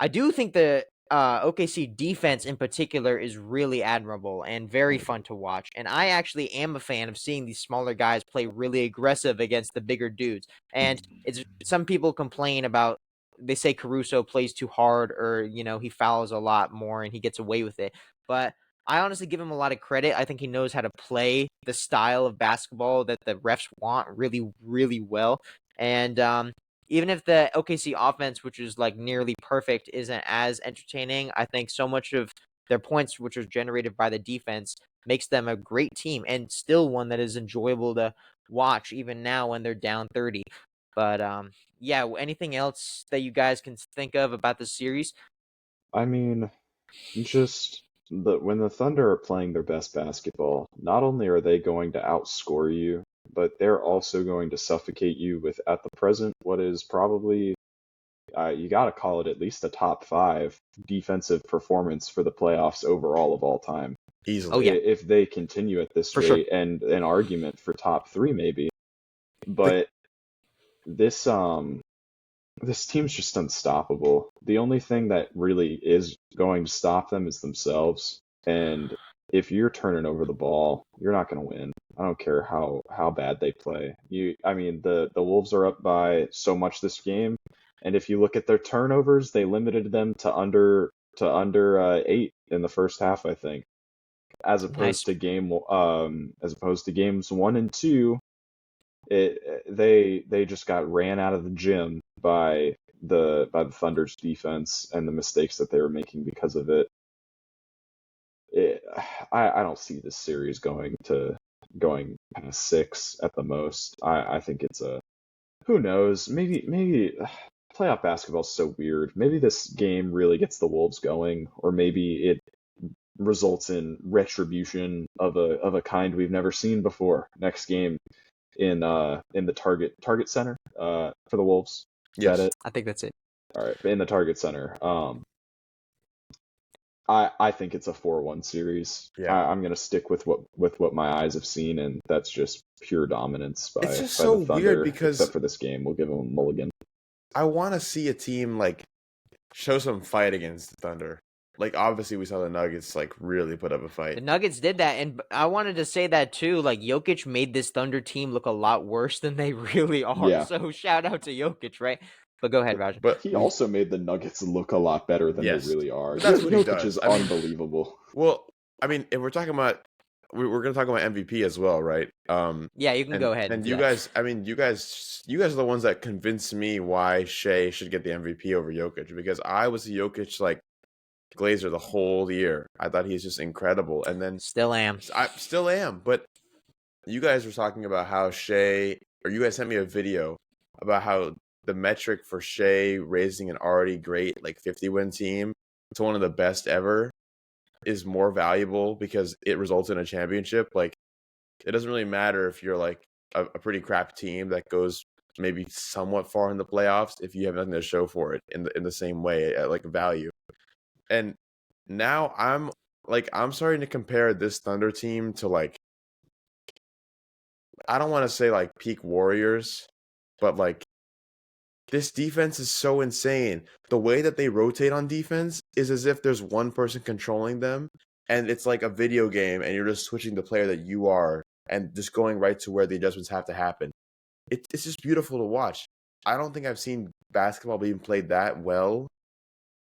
I do think the OKC defense in particular is really admirable and very fun to watch. And I actually am a fan of seeing these smaller guys play really aggressive against the bigger dudes. And it's some people complain about, they say Caruso plays too hard, or he fouls a lot more and he gets away with it. But I honestly give him a lot of credit. I think he knows how to play the style of basketball that the refs want really, really well. And even if the OKC offense, which is like nearly perfect, isn't as entertaining, I think so much of their points, which are generated by the defense, makes them a great team and still one that is enjoyable to watch even now when they're down 30. But yeah, anything else that you guys can think of about the series? I mean, just when the Thunder are playing their best basketball, not only are they going to outscore you, but they're also going to suffocate you with, at the present, what is probably, you got to call it at least a top 5 defensive performance for the playoffs overall of all time. Easily. Oh, yeah. If they continue at this For rate, sure. and an argument for top 3 maybe. But this team's just unstoppable. The only thing that really is going to stop them is themselves. And if you're turning over the ball, you're not going to win. I don't care how bad they play. The Wolves are up by so much this game, and if you look at their turnovers, they limited them to under 8 in the first half, I think. as Nice. opposed to games 1 and 2, they just got ran out of the gym by the Thunder's defense and the mistakes that they were making because of it. I don't see this series going past 6 at the most. I think it's a, who knows, maybe playoff basketball is so weird. Maybe this game really gets the Wolves going, or maybe it results in retribution of a kind we've never seen before. Next game in the Target Center for the Wolves. Is Yes. that it? I think that's it. All right, in the Target Center. I think it's a 4-1 series. Yeah. I'm gonna stick with what my eyes have seen, and that's just pure dominance by It's just by so the Thunder. weird because except for this game, we'll give them a mulligan. I want to see a team like show some fight against the Thunder. Like, obviously, we saw the Nuggets like really put up a The fight. Nuggets did that, and I wanted to say that too. Like, Jokic made this Thunder team look a lot worse than they really are. Yeah. So shout out to Jokic, right? But go ahead, Rajan. But He also made the Nuggets look a lot better than Yes. they really are. But that's what he Jokic does. is I mean- unbelievable. well, I mean, if we're talking about, we're going to talk about MVP as well, right? Yeah, you can go ahead. And do you that. guys, I mean, you guys are the ones that convinced me why Shea should get the MVP over Jokic, because I was a Jokic like Glazer the whole year. I thought he's just incredible, and then Still am. I still am. But you guys were talking about how Shea, or you guys sent me a video about how the metric for Shea raising an already great like 50-win team to one of the best ever is more valuable because it results in a championship. Like, it doesn't really matter if you're like a pretty crap team that goes maybe somewhat far in the playoffs if you have nothing to show for it in the same way at like value. And now I'm starting to compare this Thunder team to like, I don't want to say like peak Warriors, but like this defense is so insane. The way that they rotate on defense is as if there's one person controlling them, and it's like a video game, and you're just switching the player that you are and just going right to where the adjustments have to happen. It's just beautiful to watch. I don't think I've seen basketball being played that well.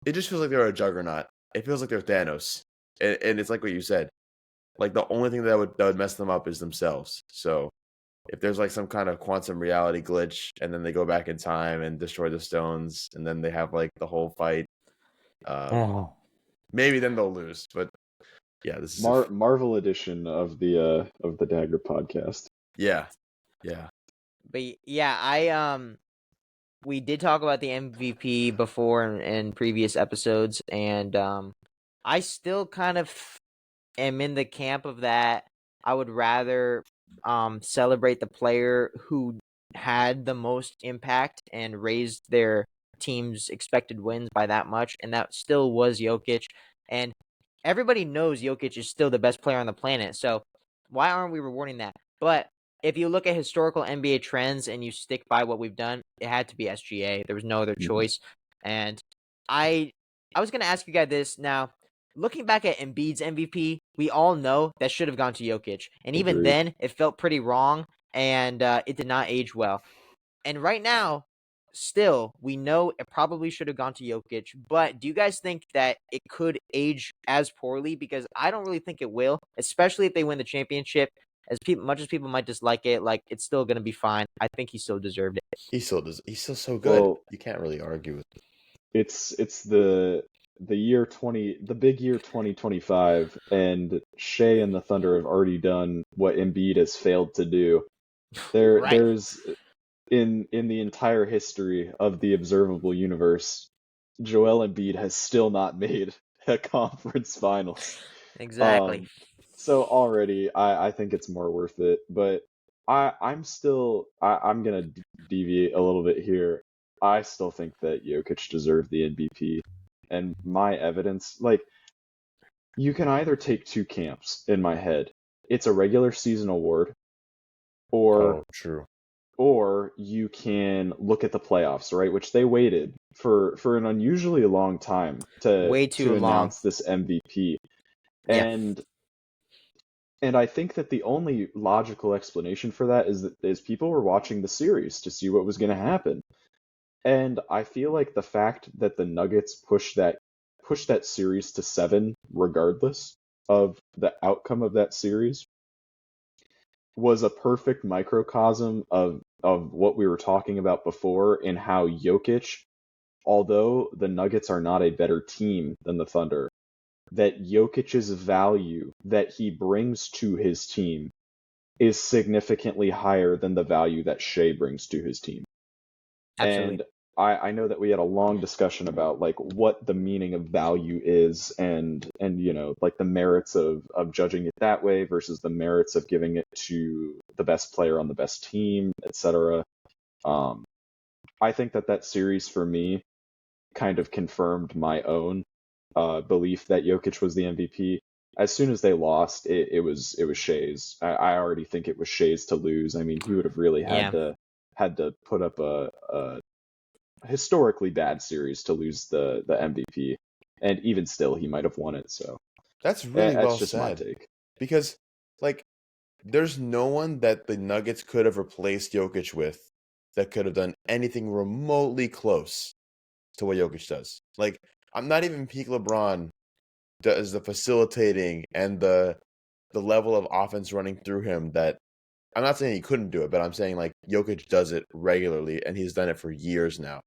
It just feels like they're a juggernaut. It feels like they're Thanos, and it's like what you said. Like, the only thing that would mess them up is themselves. So if there's like some kind of quantum reality glitch, and then they go back in time and destroy the stones, and then they have like the whole fight, maybe then they'll lose. But yeah, this is Marvel edition of the Dagger podcast. yeah. But yeah, we did talk about the MVP before in previous episodes, and I still kind of am in the camp of that. I would rather celebrate the player who had the most impact and raised their team's expected wins by that much, and that still was Jokic. And everybody knows Jokic is still the best player on the planet, so why aren't we rewarding that? But if you look at historical NBA trends and you stick by what we've done, it had to be SGA. There was no other choice. And I was going to ask you guys this now. Looking back at Embiid's MVP, we all know that should have gone to Jokic. And even Agreed. then, it felt pretty wrong, and it did not age well. And right now, still, we know it probably should have gone to Jokic. But do you guys think that it could age as poorly? Because I don't really think it will, especially if they win the championship. As much as people might dislike it, like, it's still going to be fine. I think he still deserved it. He's still so good. Well, You can't really argue with it. It's the big year 2025, and Shea and the Thunder have already done what Embiid has failed to do. Right. There's in the entire history of the observable universe, Joel Embiid has still not made a conference finals. Exactly. So already, I think it's more worth it. But I'm gonna deviate a little bit here. I still think that Jokic deserved the MVP, and my evidence, like, you can either take two camps in my head. It's a regular season award, or True. or you can look at the playoffs, right? Which they waited for an unusually long time Way too long. announce this MVP. Yeah. And I think that the only logical explanation for that is people were watching the series to see what was going to happen. And I feel like the fact that the Nuggets pushed that series to 7 regardless of the outcome of that series was a perfect microcosm of what we were talking about before, in how Jokic, although the Nuggets are not a better team than the Thunder, that Jokic's value that he brings to his team is significantly higher than the value that Shea brings to his team. Absolutely. And I know that we had a long discussion about like what the meaning of value is, and like the merits of judging it that way versus the merits of giving it to the best player on the best team, etc. I think that series for me kind of confirmed my own belief that Jokic was the MVP. As soon as they lost, it was Shea's. I already think it was Shea's to lose. I mean, he would have really had to put up a historically bad series to lose the MVP, and even still, he might have won it. So That's really well just my said. take. Because like, there's no one that the Nuggets could have replaced Jokic with that could have done anything remotely close to what Jokic does. Like, I'm not even peak LeBron does the facilitating and the level of offense running through him. That I'm not saying he couldn't do it, but I'm saying like Jokic does it regularly, and he's done it for years now.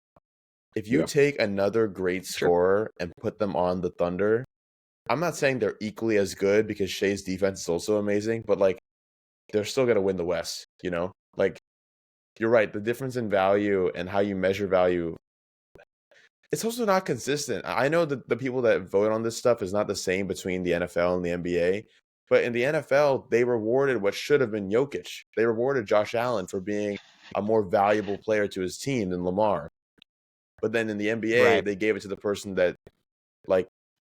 If you Yeah. take another great scorer and put them on the Thunder, I'm not saying they're equally as good because Shea's defense is also amazing, but like, they're still going to win the West, you know? Like, you're right. The difference in value and how you measure value, it's also not consistent. I know that the people that vote on this stuff is not the same between the NFL and the NBA, but in the NFL, they rewarded what should have been Jokic. They rewarded Josh Allen for being a more valuable player to his team than Lamar. But then in the NBA, they gave it to the person that like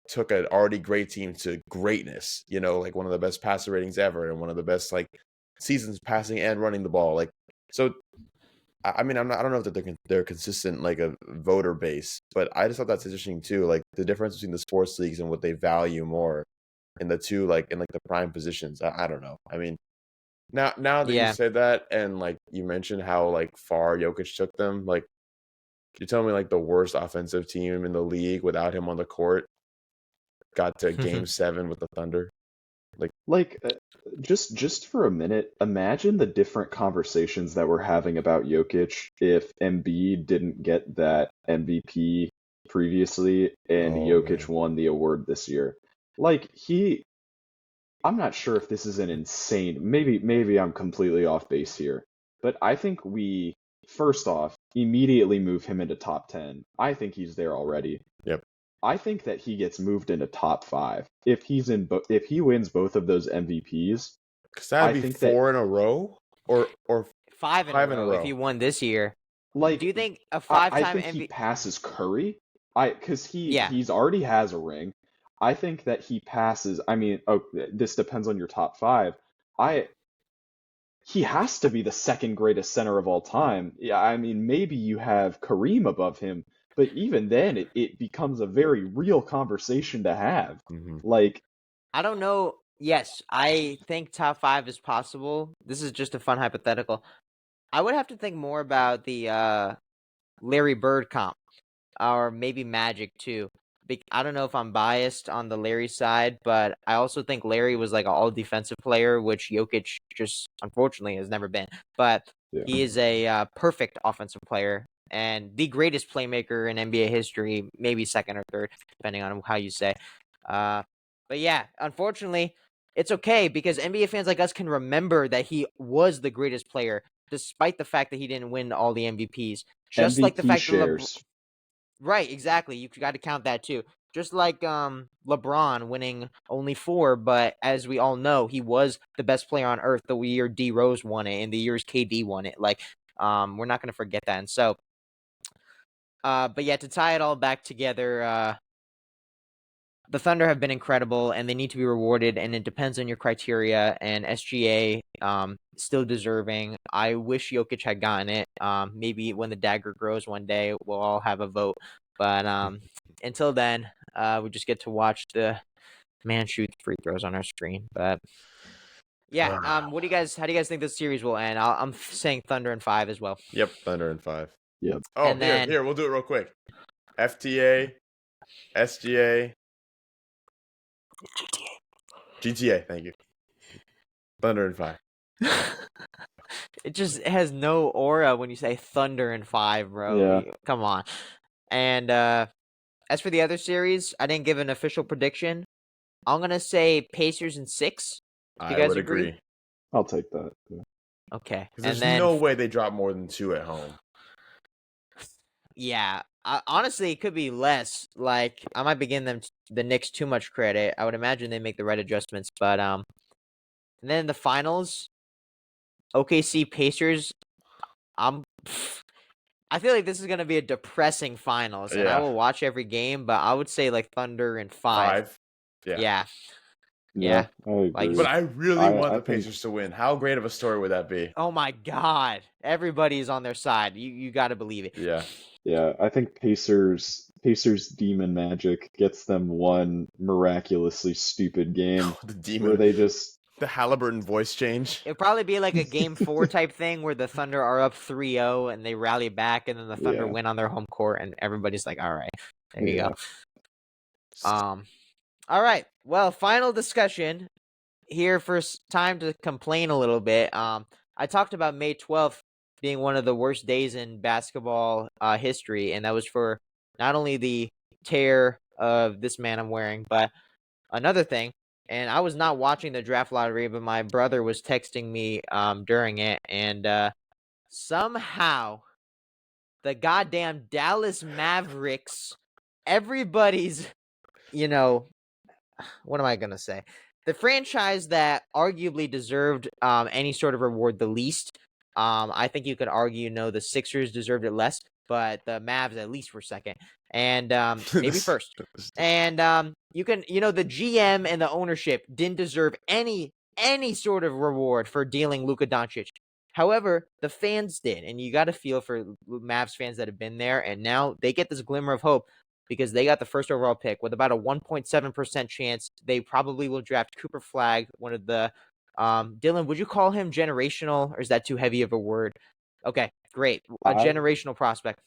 took an already great team to greatness, you know, like one of the best passer ratings ever and one of the best like seasons passing and running the ball. Like, so I mean, I don't know if they're consistent like a voter base, but I just thought that's interesting too. Like the difference between the sports leagues and what they value more in the two, like in like the prime positions. I don't know. I mean, now that you said that, and like you mentioned how like far Jokic took them, like you tell me like the worst offensive team in the league without him on the court got to Game 7 with the Thunder. Just for a minute, imagine the different conversations that we're having about Jokic if Embiid didn't get that MVP previously and Jokic won the award this year. Like I'm not sure if this is an insane, maybe I'm completely off base here, but I think we first off immediately move him into top 10. I think he's there already. Yep. I think that he gets moved into top 5 if if he wins both of those MVPs. Because that'd be 4 in a row, or 5 in a row if he won this year. Like, do you think a 5-time I think he passes Curry. Because he's already has a ring. I think that he passes. I mean, this depends on your top 5. He has to be the second greatest center of all time. Yeah, I mean, maybe you have Kareem above him, but even then, it becomes a very real conversation to have. Mm-hmm. Like, I don't know. Yes, I think top 5 is possible. This is just a fun hypothetical. I would have to think more about the Larry Bird comp, or maybe Magic too. I don't know if I'm biased on the Larry side, but I also think Larry was like an all-defensive player, which Jokic just unfortunately has never been. But he is a perfect offensive player and the greatest playmaker in NBA history, maybe second or third, depending on how you say. But yeah, unfortunately, it's okay because NBA fans like us can remember that he was the greatest player, despite the fact that he didn't win all the MVPs. Just MVP like the fact shares. that right, exactly. You got to count that too. Just like LeBron winning only 4, but as we all know, he was the best player on earth the year D Rose won it and the years KD won it. Like, we're not gonna forget that. And so, but yeah, to tie it all back together, the Thunder have been incredible and they need to be rewarded, and it depends on your criteria, and SGA still deserving. I wish Jokic had gotten it. Maybe when the dagger grows one day, we'll all have a vote. But until then, we just get to watch the man shoot free throws on our screen. But yeah, how do you guys think this series will end? I'm saying Thunder in 5 as well. Yep, Thunder in 5. Yep. Oh, and then here, we'll do it real quick. FTA, SGA, GTA, thank you. Thunder and Fire. It just has no aura when you say Thunder in 5, bro. Yeah. Come on. And as for the other series, I didn't give an official prediction. I'm gonna say Pacers in 6. Do you I guys would agree? agree. I'll take that. Yeah. Okay. Because And there's then no way they drop more than 2 at home. yeah, honestly, it could be less. Like I might be giving the Knicks too much credit. I would imagine they make the right adjustments, but and then the finals, OKC Pacers. I feel like this is gonna be a depressing finals, and I Yeah. will watch every game, but I would say like Thunder in 5. 5. Yeah. Yeah, Yeah, I like agree. But I really want I the think Pacers to win. How great of a story would that be? oh my god, everybody's on their side. You got to believe it. Yeah. yeah, I think Pacers demon magic gets them one miraculously stupid game The where demon. they just The Halliburton voice change. It'll probably be like a game 4 type thing where the Thunder are up 3-0 and they rally back, and then the Thunder yeah, win on their home court, and everybody's like, all right, there you yeah. go. All right. Well, final discussion here for time to complain a little bit. I talked about May 12th being one of the worst days in basketball history, and that was for not only the tear of this man I'm wearing, but another thing. And I was not watching the draft lottery, but my brother was texting me during it, and somehow the goddamn Dallas Mavericks, everybody's, you know, what am I gonna say? The franchise that arguably deserved any sort of reward the least. I think you could argue, the Sixers deserved it less, but the Mavs at least were second, and maybe first. And you can, the GM and the ownership didn't deserve any sort of reward for dealing Luka Doncic. However, the fans did, and you got to feel for Mavs fans that have been there, and now they get this glimmer of hope because they got the first overall pick with about a 1.7% chance. They probably will draft Cooper Flagg, one of the Dylan, would you call him generational, or is that too heavy of a word? Okay, great. A I generational prospect.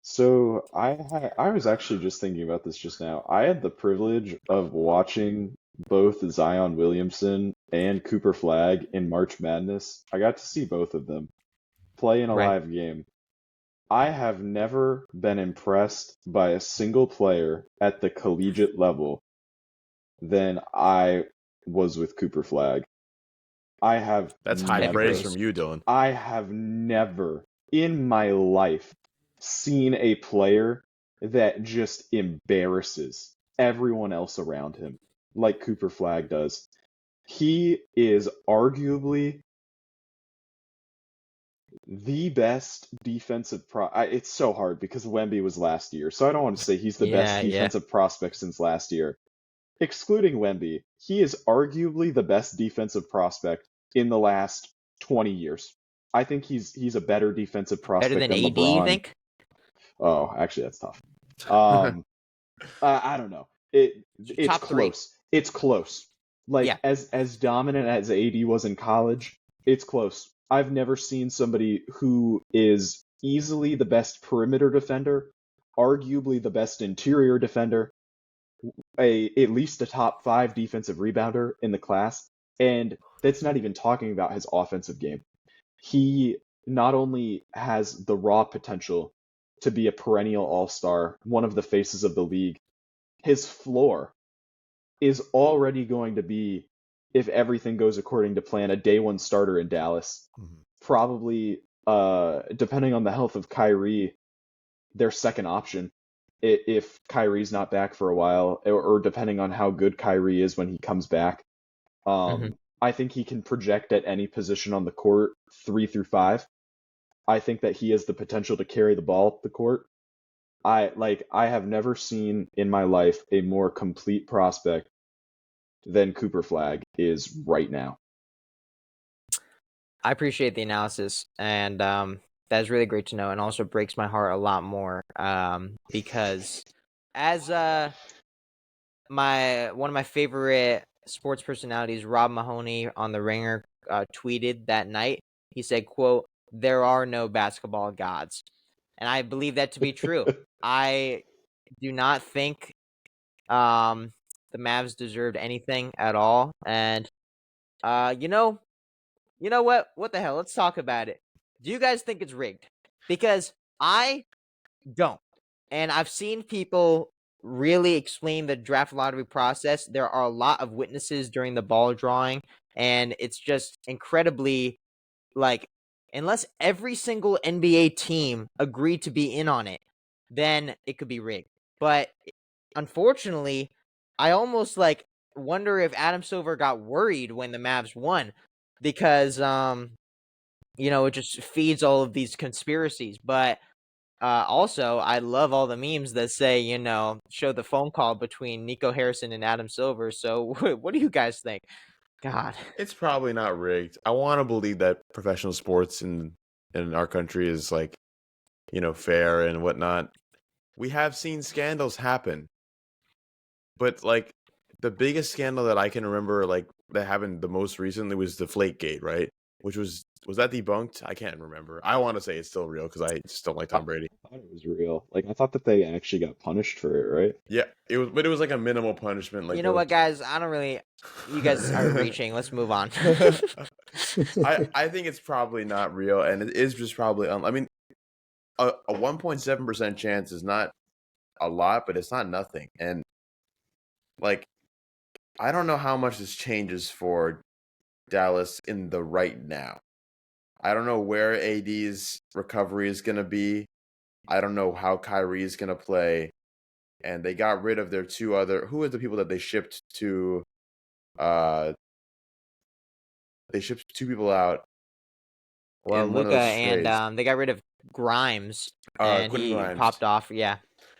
So I was actually just thinking about this just now. I had the privilege of watching both Zion Williamson and Cooper Flagg in March Madness. I got to see both of them play in a Right. live game. I have never been impressed by a single player at the collegiate level than I was with Cooper Flagg. That's high praise from you, Dylan. I have never in my life seen a player that just embarrasses everyone else around him like Cooper Flagg does. He is arguably the best defensive it's so hard because Wemby was last year, so I don't want to say he's the best defensive prospect since last year. Excluding Wemby, he is arguably the best defensive prospect in the last 20 years. I think he's a better defensive prospect Better than than AD, LeBron. you think? Oh, actually, that's tough. I don't know. It's Top three. close. It's close. Like Yeah. as dominant as AD was in college, it's close. I've never seen somebody who is easily the best perimeter defender, arguably the best interior defender, at least a top 5 defensive rebounder in the class, and that's not even talking about his offensive game. He not only has the raw potential to be a perennial all-star, one of the faces of the league, his floor is already going to be, if everything goes according to plan, a day one starter in Dallas. Probably, depending on the health of Kyrie, their second option if Kyrie's not back for a while, or depending on how good Kyrie is when he comes back. I think he can project at any position on the court, 3 through 5. I think that he has the potential to carry the ball up the court. I have never seen in my life a more complete prospect than Cooper Flagg is right now. I appreciate the analysis, and that's really great to know, and also breaks my heart a lot more because as one of my favorite sports personalities, Rob Mahoney on The Ringer, tweeted that night. He said, quote, "There are no basketball gods." And I believe that to be true. I do not think the Mavs deserved anything at all. And you know what? What the hell? Let's talk about it. Do you guys think it's rigged? Because I don't. And I've seen people really explain the draft lottery process. There are a lot of witnesses during the ball drawing, and it's just incredibly like, unless every single NBA team agreed to be in on it, then it could be rigged. But unfortunately, I almost like wonder if Adam Silver got worried when the Mavs won, because it just feeds all of these conspiracies. But also, I love all the memes that say, show the phone call between Nico Harrison and Adam Silver. So what do you guys think? God. It's probably not rigged. I want to believe that professional sports in our country is like, fair and whatnot. We have seen scandals happen, but like the biggest scandal that I can remember, like that happened the most recently, was the Deflategate, right? Which was that debunked? I can't remember. I want to say it's still real because I just don't like Tom Brady. I thought it was real. Like, I thought that they actually got punished for it, right? Yeah, but it was like a minimal punishment. Like, You know what, guys? I don't really. You guys are reaching. Let's move on. I think it's probably not real, and it is just probably. I mean, a 1.7% chance is not a lot, but it's not nothing. And like, I don't know how much this changes for Dallas in the right now. I don't know where AD's recovery is going to be. I don't know how Kyrie is going to play. And they got rid of their two other. Who are the people that they shipped to? They shipped two people out. Well, in one of Luca those trades. and they got rid of Grimes, and Quentin he Grimes. popped off. Yeah,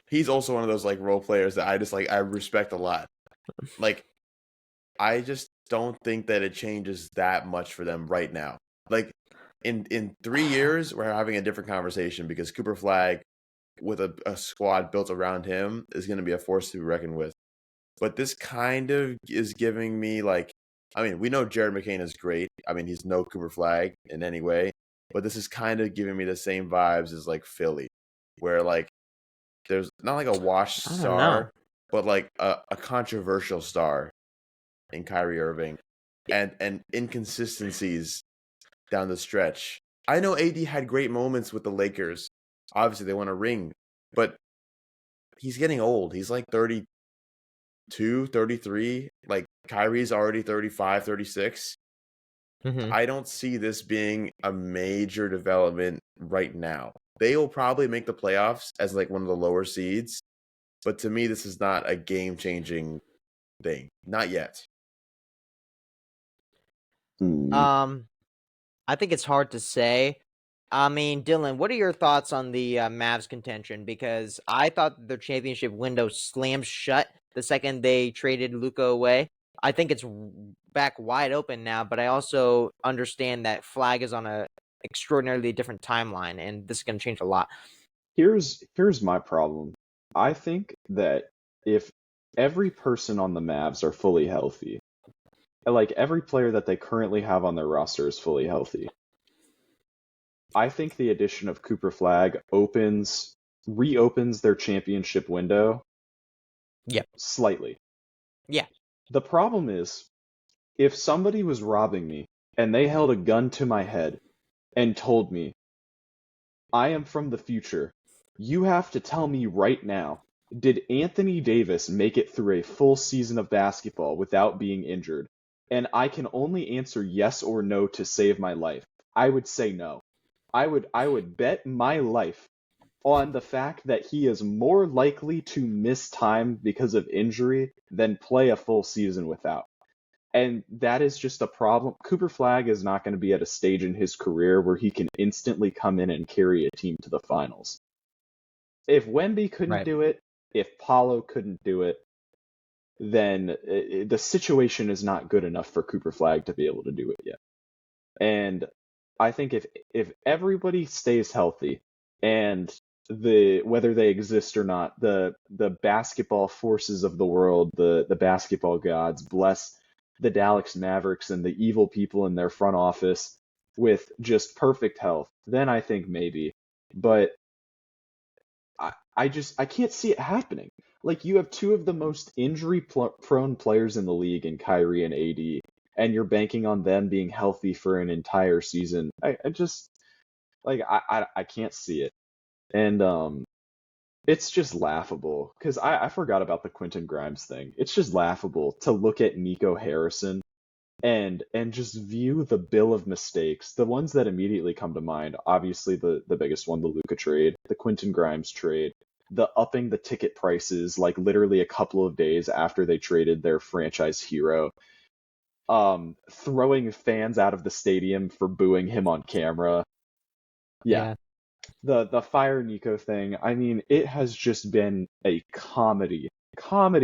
he's also one of those like role players that I just like. I respect a lot. Like, I just don't think that it changes that much for them right now. Like, in 3 years, we're having a different conversation because Cooper Flagg, with a squad built around him, is going to be a force to be reckoned with. But this kind of is giving me like, I mean, we know Jared McCain is great. I mean, he's no Cooper Flagg in any way, but this is kind of giving me the same vibes as like Philly, where like there's not like a washed star, but like a controversial star in Kyrie Irving, and inconsistencies down the stretch. I know AD had great moments with the Lakers. Obviously, they won a ring, but he's getting old. He's like 32, 33. Like, Kyrie's already 35, 36. Mm-hmm. I don't see this being a major development right now. They will probably make the playoffs as like one of the lower seeds, but to me, this is not a game-changing thing. Not yet. I think it's hard to say. I mean, Dylan, what are your thoughts on the Mavs contention? Because I thought their championship window slammed shut the second they traded Luka away. I think it's back wide open now, but I also understand that Flagg is on a extraordinarily different timeline, and this is going to change a lot. Here's my problem. I think that if every person on the Mavs are fully healthy, like every player that they currently have on their roster is fully healthy, I think the addition of Cooper Flagg reopens their championship window. Yeah. Slightly. Yeah. The problem is, if somebody was robbing me and they held a gun to my head and told me, I am from the future, you have to tell me right now, did Anthony Davis make it through a full season of basketball without being injured? And I can only answer yes or no to save my life. I would say no. I would bet my life on the fact that he is more likely to miss time because of injury than play a full season without. And that is just a problem. Cooper Flagg is not going to be at a stage in his career where he can instantly come in and carry a team to the finals. If Wemby couldn't do it, if Paolo couldn't do it, then the situation is not good enough for Cooper Flagg to be able to do it yet. And I think if everybody stays healthy, and whether they exist or not, the basketball forces of the world, the basketball gods bless the Dallas Mavericks and the evil people in their front office with just perfect health, then I think maybe. But I can't see it happening. Like, you have two of the most injury-prone players in the league in Kyrie and AD, and you're banking on them being healthy for an entire season. I just like I can't see it. And it's just laughable because I forgot about the Quentin Grimes thing. It's just laughable to look at Nico Harrison and just view the bill of mistakes. The ones that immediately come to mind, obviously the biggest one, the Luka trade, the Quentin Grimes trade, the upping the ticket prices like literally a couple of days after they traded their franchise hero, throwing fans out of the stadium for booing him on camera. Yeah. The Fire Nico thing, I mean, it has just been a comedy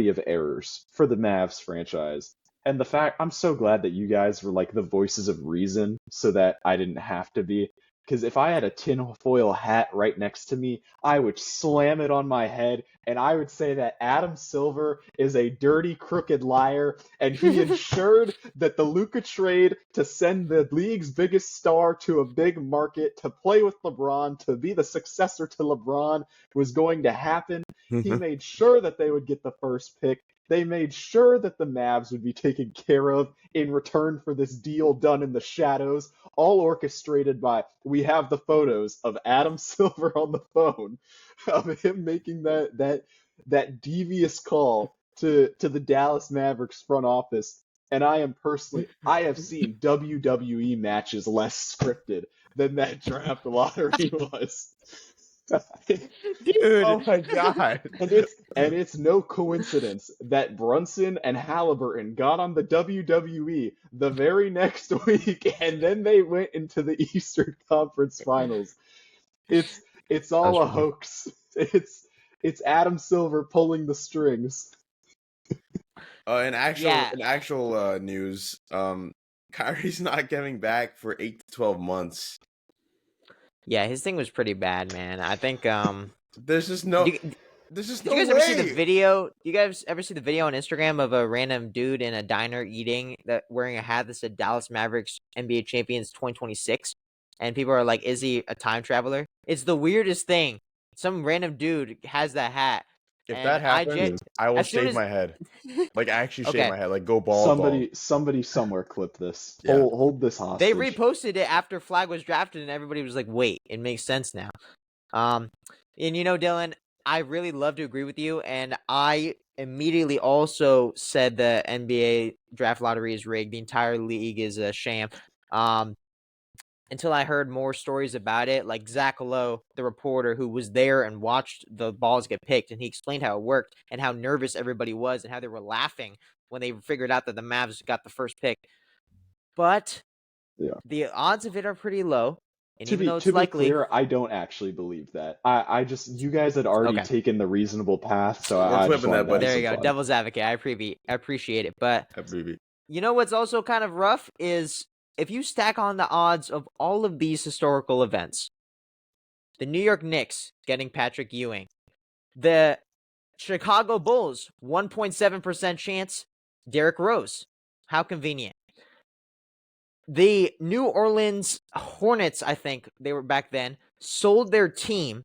of errors for the Mavs franchise. And the fact, I'm so glad that you guys were like the voices of reason so that I didn't have to be. Because if I had a tinfoil hat right next to me, I would slam it on my head and I would say that Adam Silver is a dirty, crooked liar, and he ensured that the Luka trade to send the league's biggest star to a big market to play with LeBron, to be the successor to LeBron, was going to happen. He made sure that they would get the first pick. They made sure that the Mavs would be taken care of in return for this deal done in the shadows, all orchestrated by, we have the photos of Adam Silver on the phone, of him making that devious call to the Dallas Mavericks front office. And I have seen WWE matches less scripted than that draft lottery was. Dude, oh my god. And it's no coincidence that Brunson and Halliburton got on the WWE the very next week, and then they went into the Eastern Conference Finals. It's all a hoax. It's Adam Silver pulling the strings. In actual news, Kyrie's not coming back for 8 to 12 months. Yeah, his thing was pretty bad, man. I think there's just no Did you guys ever see the video? You guys ever see the video on Instagram of a random dude in a diner eating wearing a hat that said Dallas Mavericks NBA Champions 2026? And people are like, is he a time traveler? It's the weirdest thing. Some random dude has that hat. If that happens, I will shave my head. Like, actually shave my head. Like, go bald. Somebody somewhere clip this. Yeah. Hold this hostage. They reposted it after Flagg was drafted, and everybody was like, wait, it makes sense now. And you know, Dylan, I really love to agree with you, and I immediately also said the NBA draft lottery is rigged. The entire league is a sham. Until I heard more stories about it, like Zach Lowe, the reporter who was there and watched the balls get picked, and he explained how it worked and how nervous everybody was and how they were laughing when they figured out that the Mavs got the first pick. But the odds of it are pretty low. And to be clear, I don't actually believe that. I just, you guys had already taken the reasonable path, so I just wanted that. There you go, devil's advocate. I appreciate it, but you know what's also kind of rough is if you stack on the odds of all of these historical events, the New York Knicks getting Patrick Ewing, the Chicago Bulls 1.7% chance, Derrick Rose. How convenient. The New Orleans Hornets, I think they were back then, sold their team,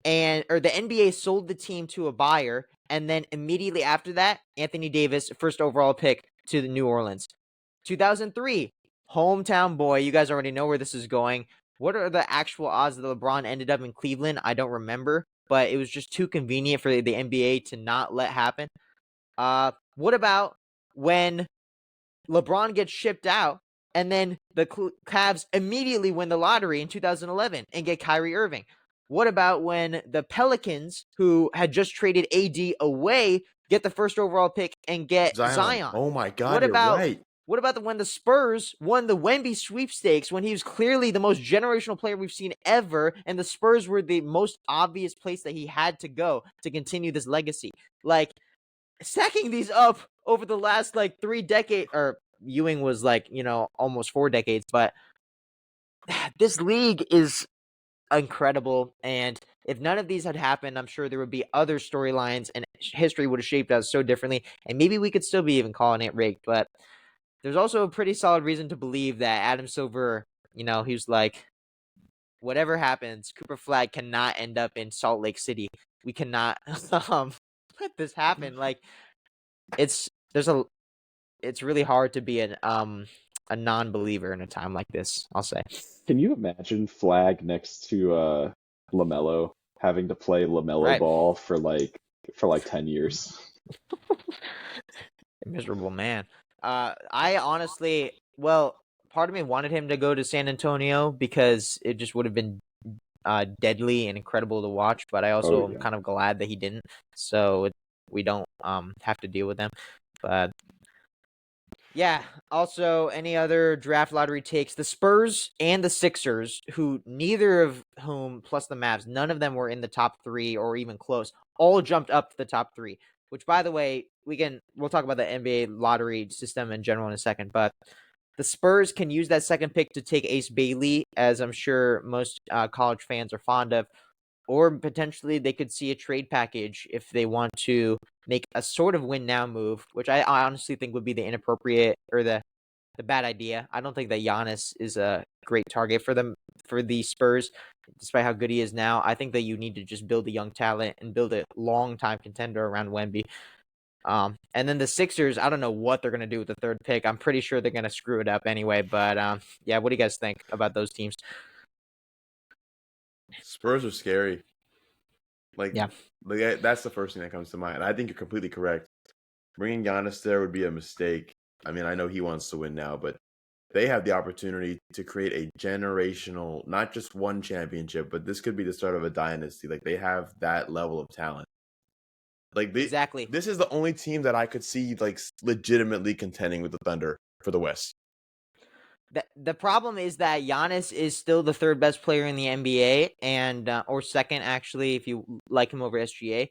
or the NBA sold the team to a buyer, and then immediately after that, Anthony Davis, first overall pick to the New Orleans. 2003, hometown boy. You guys already know where this is going. What are the actual odds that LeBron ended up in Cleveland? I don't remember, but it was just too convenient for the NBA to not let happen. What about when LeBron gets shipped out, and then the Cavs immediately win the lottery in 2011 and get Kyrie Irving? What about when the Pelicans, who had just traded AD away, get the first overall pick and get Zion? Oh my God, you're right. What about when the Spurs won the Wemby sweepstakes when he was clearly the most generational player we've seen ever, and the Spurs were the most obvious place that he had to go to continue this legacy? Like, stacking these up over the last, 3 decades, or Ewing was, almost 4 decades, but this league is incredible, and if none of these had happened, I'm sure there would be other storylines, and history would have shaped us so differently, and maybe we could still be even calling it rigged, but there's also a pretty solid reason to believe that Adam Silver, he was like, whatever happens, Cooper Flagg cannot end up in Salt Lake City. we cannot let this happen. Like it's it's really hard to be a non-believer in a time like this, I'll say. Can you imagine Flag next to LaMelo having to play LaMelo Right. ball for like 10 years? Miserable man. I honestly, well, part of me wanted him to go to San Antonio because it just would have been deadly and incredible to watch, but I Oh also am yeah. kind of glad that he didn't, so we don't have to deal with them. But yeah, also any other draft lottery takes, the Spurs and the Sixers, who neither of whom, plus the Mavs, none of them were in the top 3 or even close, all jumped up to the top 3, which, by the way, we'll talk about the NBA lottery system in general in a second, but the Spurs can use that second pick to take Ace Bailey, as I'm sure most college fans are fond of, or potentially they could see a trade package if they want to make a sort of win now move, which I honestly think would be the inappropriate or the bad idea. I don't think that Giannis is a great target for the Spurs, despite how good he is now. I think that you need to just build a young talent and build a long time contender around Wemby. And then the Sixers, I don't know what they're gonna do with the third pick. I'm pretty sure they're gonna screw it up anyway. But yeah, what do you guys think about those teams? Spurs are scary. Yeah. That's the first thing that comes to mind. I think you're completely correct. Bringing Giannis there would be a mistake. I mean, I know he wants to win now, but they have the opportunity to create a generational, not just one championship, but this could be the start of a dynasty. Like, they have that level of talent. Like, Exactly. this is the only team that I could see like legitimately contending with the Thunder for the West. The problem is that Giannis is still the third best player in the NBA, and or second actually, if you like him over SGA.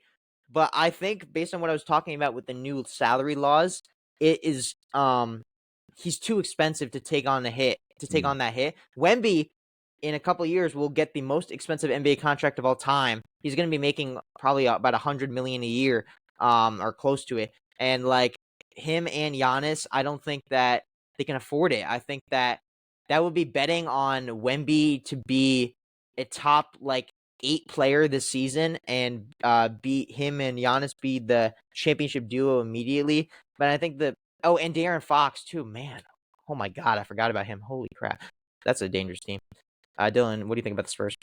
But I think based on what I was talking about with the new salary laws, it is he's too expensive to take on the hit to take on that hit. Wemby in a couple of years will get the most expensive NBA contract of all time. He's going to be making probably about $100 million a year, or close to it. And like him and Giannis, I don't think that they can afford it. I think that would be betting on Wemby to be a top like 8 player this season and be him and Giannis be the championship duo immediately. But I think and De'Aaron Fox too, man. Oh my God, I forgot about him. Holy crap. That's a dangerous team. Dylan, what do you think about the Spurs?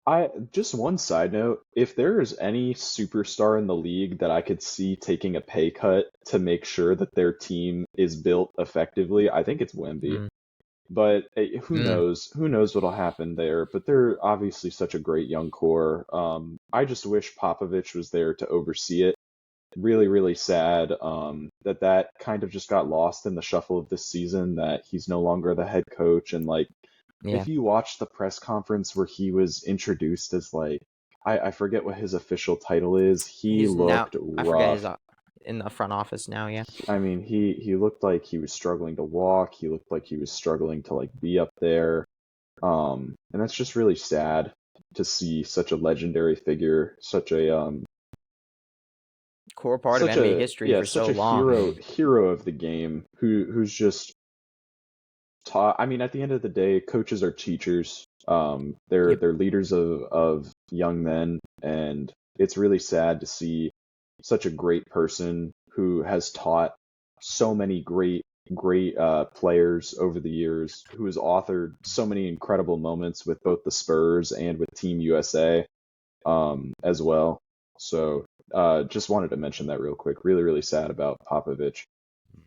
I just one side note, if there is any superstar in the league that I could see taking a pay cut to make sure that their team is built effectively, I think it's Wemby. Mm. But who knows? Who knows what'll happen there? But they're obviously such a great young core. I just wish Popovich was there to oversee it. Really, really sad that kind of just got lost in the shuffle of this season, that he's no longer the head coach. And like, Yeah. if you watch the press conference where he was introduced as like, I forget what his official title is. He looked I forget his rough. in the front office now, yeah. I mean, he looked like he was struggling to walk. He looked like he was struggling to like be up there. And that's just really sad to see such a legendary figure, such a Core part of such NBA a history for such so a long. hero of the game who's just taught. I mean, at the end of the day, coaches are teachers. They're Yep. they're leaders of young men, and it's really sad to see such a great person who has taught so many great players over the years, who has authored so many incredible moments with both the Spurs and with Team USA, as well. So just wanted to mention that real quick. Really, really sad about Popovich.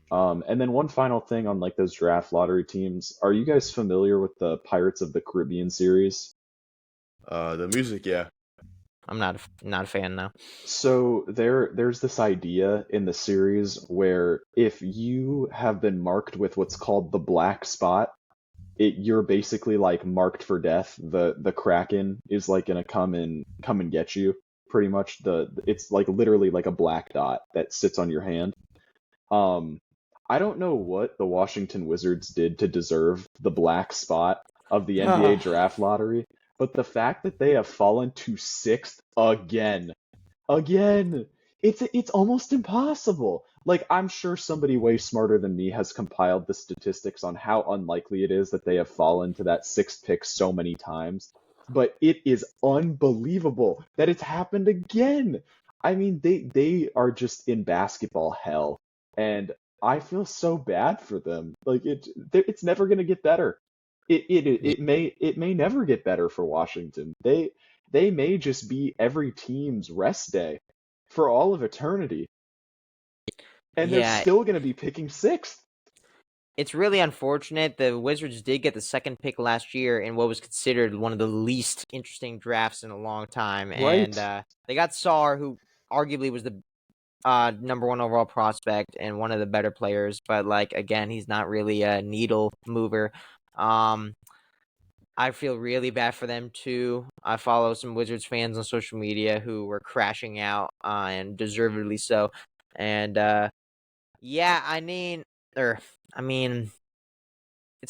And then one final thing on like those draft lottery teams. Are you guys familiar with the Pirates of the Caribbean series? The music, yeah. I'm not a fan now. So there's this idea in the series where if you have been marked with what's called the black spot, you're basically like marked for death. The Kraken is like gonna come and get you. Pretty much it's like literally like a black dot that sits on your hand. I don't know what the Washington Wizards did to deserve the black spot of the NBA draft lottery, but the fact that they have fallen to 6th again, it's almost impossible. Like, I'm sure somebody way smarter than me has compiled the statistics on how unlikely it is that they have fallen to that 6th pick so many times. but it is unbelievable that it's happened again. I mean, they are just in basketball hell, and I feel so bad for them. Like it's never gonna get better. It may never get better for Washington. They may just be every team's rest day for all of eternity, and they're Yeah, still gonna be picking sixth. it's really unfortunate. The Wizards did get the second pick last year in what was considered one of the least interesting drafts in a long time, and Right. they got Sar, who arguably was the number one overall prospect and one of the better players, but like again, he's not really a needle mover. Um, I feel really bad for them too. I follow some Wizards fans on social media who were crashing out, and deservedly so. And yeah, I mean, it's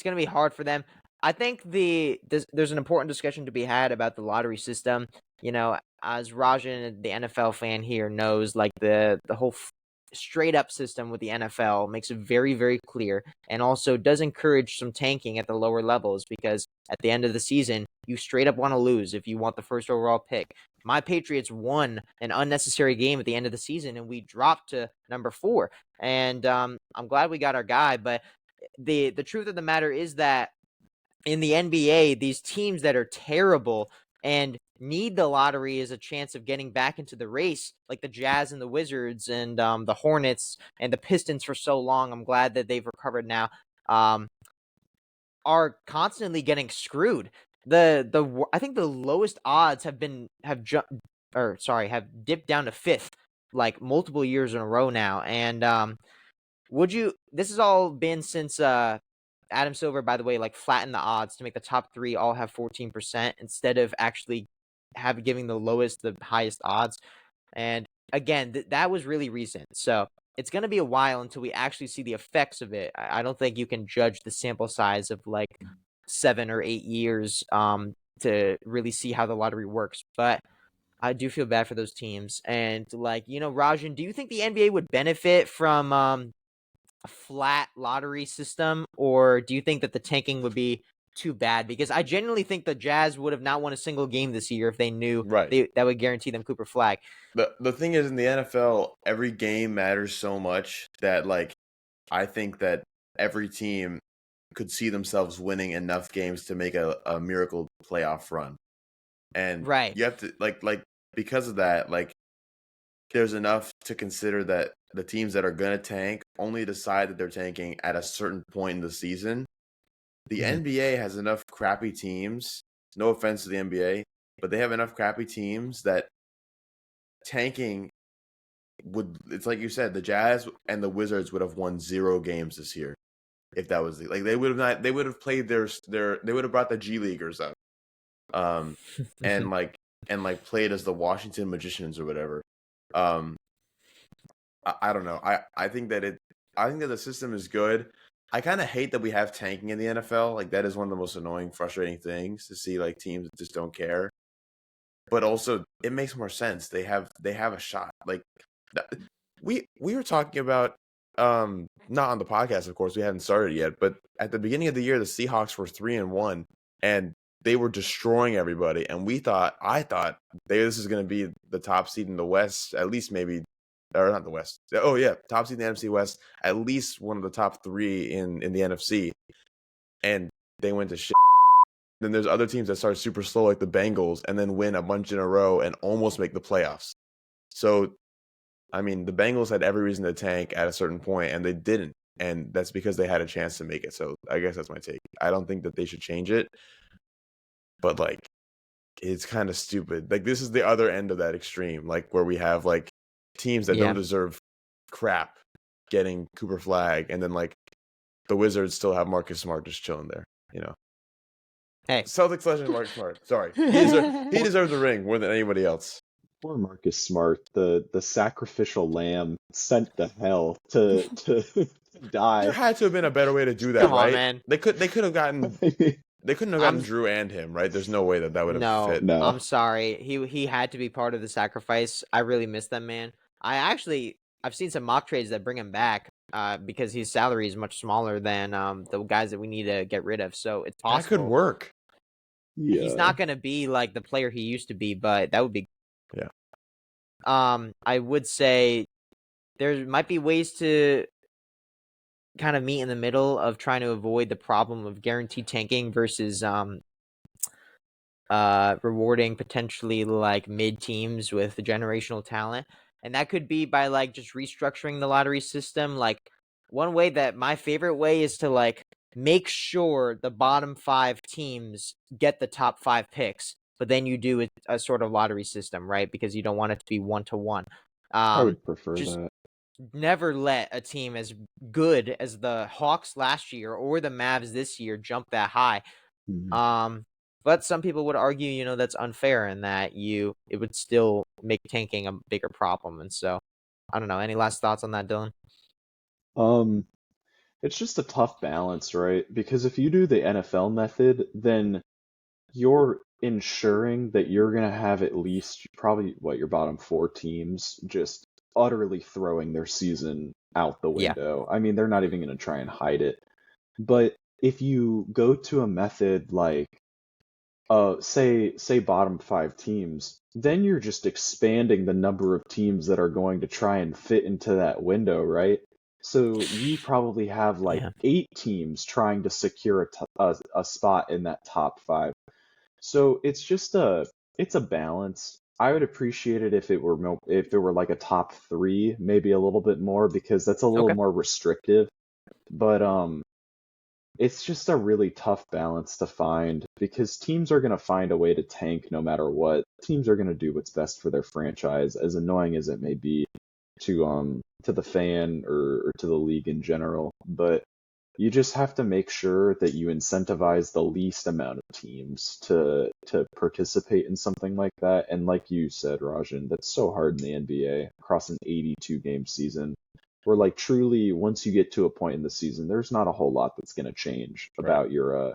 going to be hard for them. I think there's an important discussion to be had about the lottery system. You know, as Rajan, the NFL fan here, knows, like the whole straight up system with the NFL makes it very, very clear, and also does encourage some tanking at the lower levels, because at the end of the season, you straight up want to lose if you want the first overall pick. My Patriots won an unnecessary game at the end of the season, and we dropped to number 4. And I'm glad we got our guy, but the truth of the matter is that in the NBA, these teams that are terrible and need the lottery as a chance of getting back into the race, like the Jazz and the Wizards and the Hornets and the Pistons for so long, I'm glad that they've recovered now, are constantly getting screwed. I think the lowest odds have dipped down to 5th like multiple years in a row now. And this has all been since Adam Silver, by the way, like flattened the odds to make the top 3 all have 14% instead of actually giving the lowest the highest odds. And again, that was really recent. So it's going to be a while until we actually see the effects of it. I don't think you can judge the sample size of like 7 or 8 years to really see how the lottery works. But I do feel bad for those teams. And like, Rajan, do you think the NBA would benefit from a flat lottery system, or do you think that the tanking would be too bad? Because I genuinely think the Jazz would have not won a single game this year if they knew Right. that would guarantee them Cooper Flagg. The thing is, in the NFL, every game matters so much that, like, I think that every team could see themselves winning enough games to make a miracle playoff run. And Right. you have to like because of that, like, there's enough to consider that the teams that are gonna tank only decide that they're tanking at a certain point in the season. The Mhm. NBA has enough crappy teams. No offense to the NBA, but they have enough crappy teams that tanking it's like you said, the Jazz and the Wizards would have won 0 games this year if that was like they would have played they would have brought the G Leaguers up, and like played as the Washington Magicians or whatever. Um, I don't know. I think that the system is good. I kind of hate that we have tanking in the NFL. Like, that is one of the most annoying, frustrating things to see, like, teams that just don't care. But also, it makes more sense. They have a shot. Like, we were talking about, not on the podcast, of course, we hadn't started yet, but at the beginning of the year, the Seahawks were 3-1, and they were destroying everybody. And I thought this is going to be the top seed in the West, at least maybe, or not the West. Oh yeah, top seed in the NFC West, at least one of the top 3 in the NFC. And they went to shit. Then there's other teams that start super slow, like the Bengals, and then win a bunch in a row and almost make the playoffs. So, I mean, the Bengals had every reason to tank at a certain point, and they didn't. And that's because they had a chance to make it. So I guess that's my take. I don't think that they should change it. But, like, it's kind of stupid. Like, this is the other end of that extreme, like, where we have, like, teams that don't deserve crap getting Cooper Flagg, and then, like, the Wizards still have Marcus Smart just chilling there, you know. Hey, Celtics legend Marcus Smart. Sorry, he deserves the ring more than anybody else. Poor Marcus Smart, the sacrificial lamb sent to hell to die. There had to have been a better way to do that, come right? on, man. They couldn't have gotten Drew and him, right? There's no way that would have fit. No. I'm sorry. He had to be part of the sacrifice. I really miss them, man. I've seen some mock trades that bring him back because his salary is much smaller than the guys that we need to get rid of. So it's possible. That could work. He's Yeah. not going to be like the player he used to be, but that would be. Yeah. I would say there might be ways to kind of meet in the middle of trying to avoid the problem of guaranteed tanking versus rewarding potentially like mid teams with generational talent. And that could be by like just restructuring the lottery system. Like one way that my favorite way is to like make sure the bottom 5 teams get the top 5 picks, but then you do a sort of lottery system, right? Because you don't want it to be 1-to-1. I would prefer Just that. never let a team as good as the Hawks last year or the Mavs this year jump that high. Mhm. But some people would argue, that's unfair and that it would still make tanking a bigger problem. And so, I don't know. Any last thoughts on that, Dylan? Um, it's just a tough balance, right? Because if you do the NFL method, then you're ensuring that you're gonna have at least probably your bottom 4 teams just utterly throwing their season out the Yeah. window. I mean, they're not even gonna try and hide it. But if you go to a method like say bottom 5 teams, then you're just expanding the number of teams that are going to try and fit into that window, right? So you probably have like Yeah. 8 teams trying to secure a spot in that top 5. So it's a balance. I would appreciate it if if there were like a top 3, maybe a little bit more, because that's a little Okay. more restrictive. But it's just a really tough balance to find because teams are going to find a way to tank no matter what. Teams are going to do what's best for their franchise, as annoying as it may be to the fan or to the league in general. But you just have to make sure that you incentivize the least amount of teams to participate in something like that. And like you said, Rajan, that's so hard in the NBA across an 82 game season. Where like truly, once you get to a point in the season, there's not a whole lot that's going to change Right. about your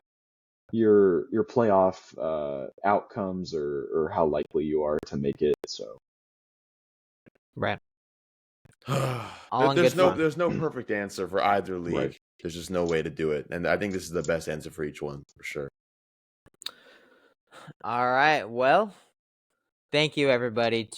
playoff outcomes or how likely you are to make it. So Right. All in good fun. There's no perfect answer for either right. league. There's just no way to do it, and I think this is the best answer for each one for sure. All right. Well, thank you everybody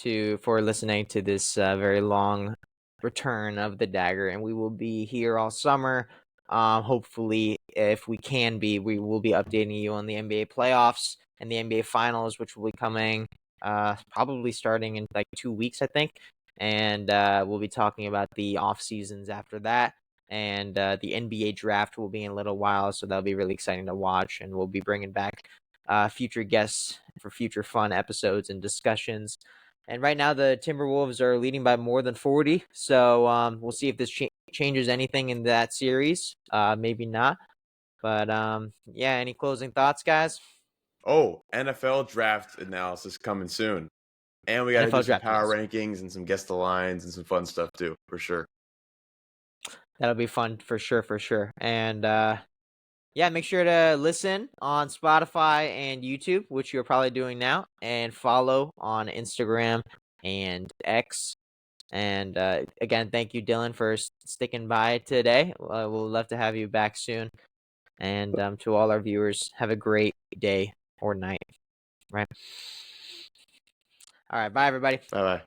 for listening to this very long return of the dagger, and we will be here all summer. Hopefully, if we can be, we will be updating you on the NBA playoffs and the NBA finals, which will be coming probably starting in like 2 weeks, I think. And we'll be talking about the off seasons after that. And the NBA draft will be in a little while, so that'll be really exciting to watch. And we'll be bringing back future guests for future fun episodes and discussions. And right now, the Timberwolves are leading by more than 40. So we'll see if this changes anything in that series. Maybe not. But yeah, any closing thoughts, guys? Oh, NFL draft analysis coming soon. And we got to do NFL some draft power analysis. rankings and some guest lines and some fun stuff too, for sure. That'll be fun for sure, for sure. And yeah, make sure to listen on Spotify and YouTube, which you're probably doing now, and follow on Instagram and X. And again, thank you, Dylan, for sticking by today. We'll love to have you back soon. And to all our viewers, have a great day or night. Right. All right. Bye, everybody. Bye bye.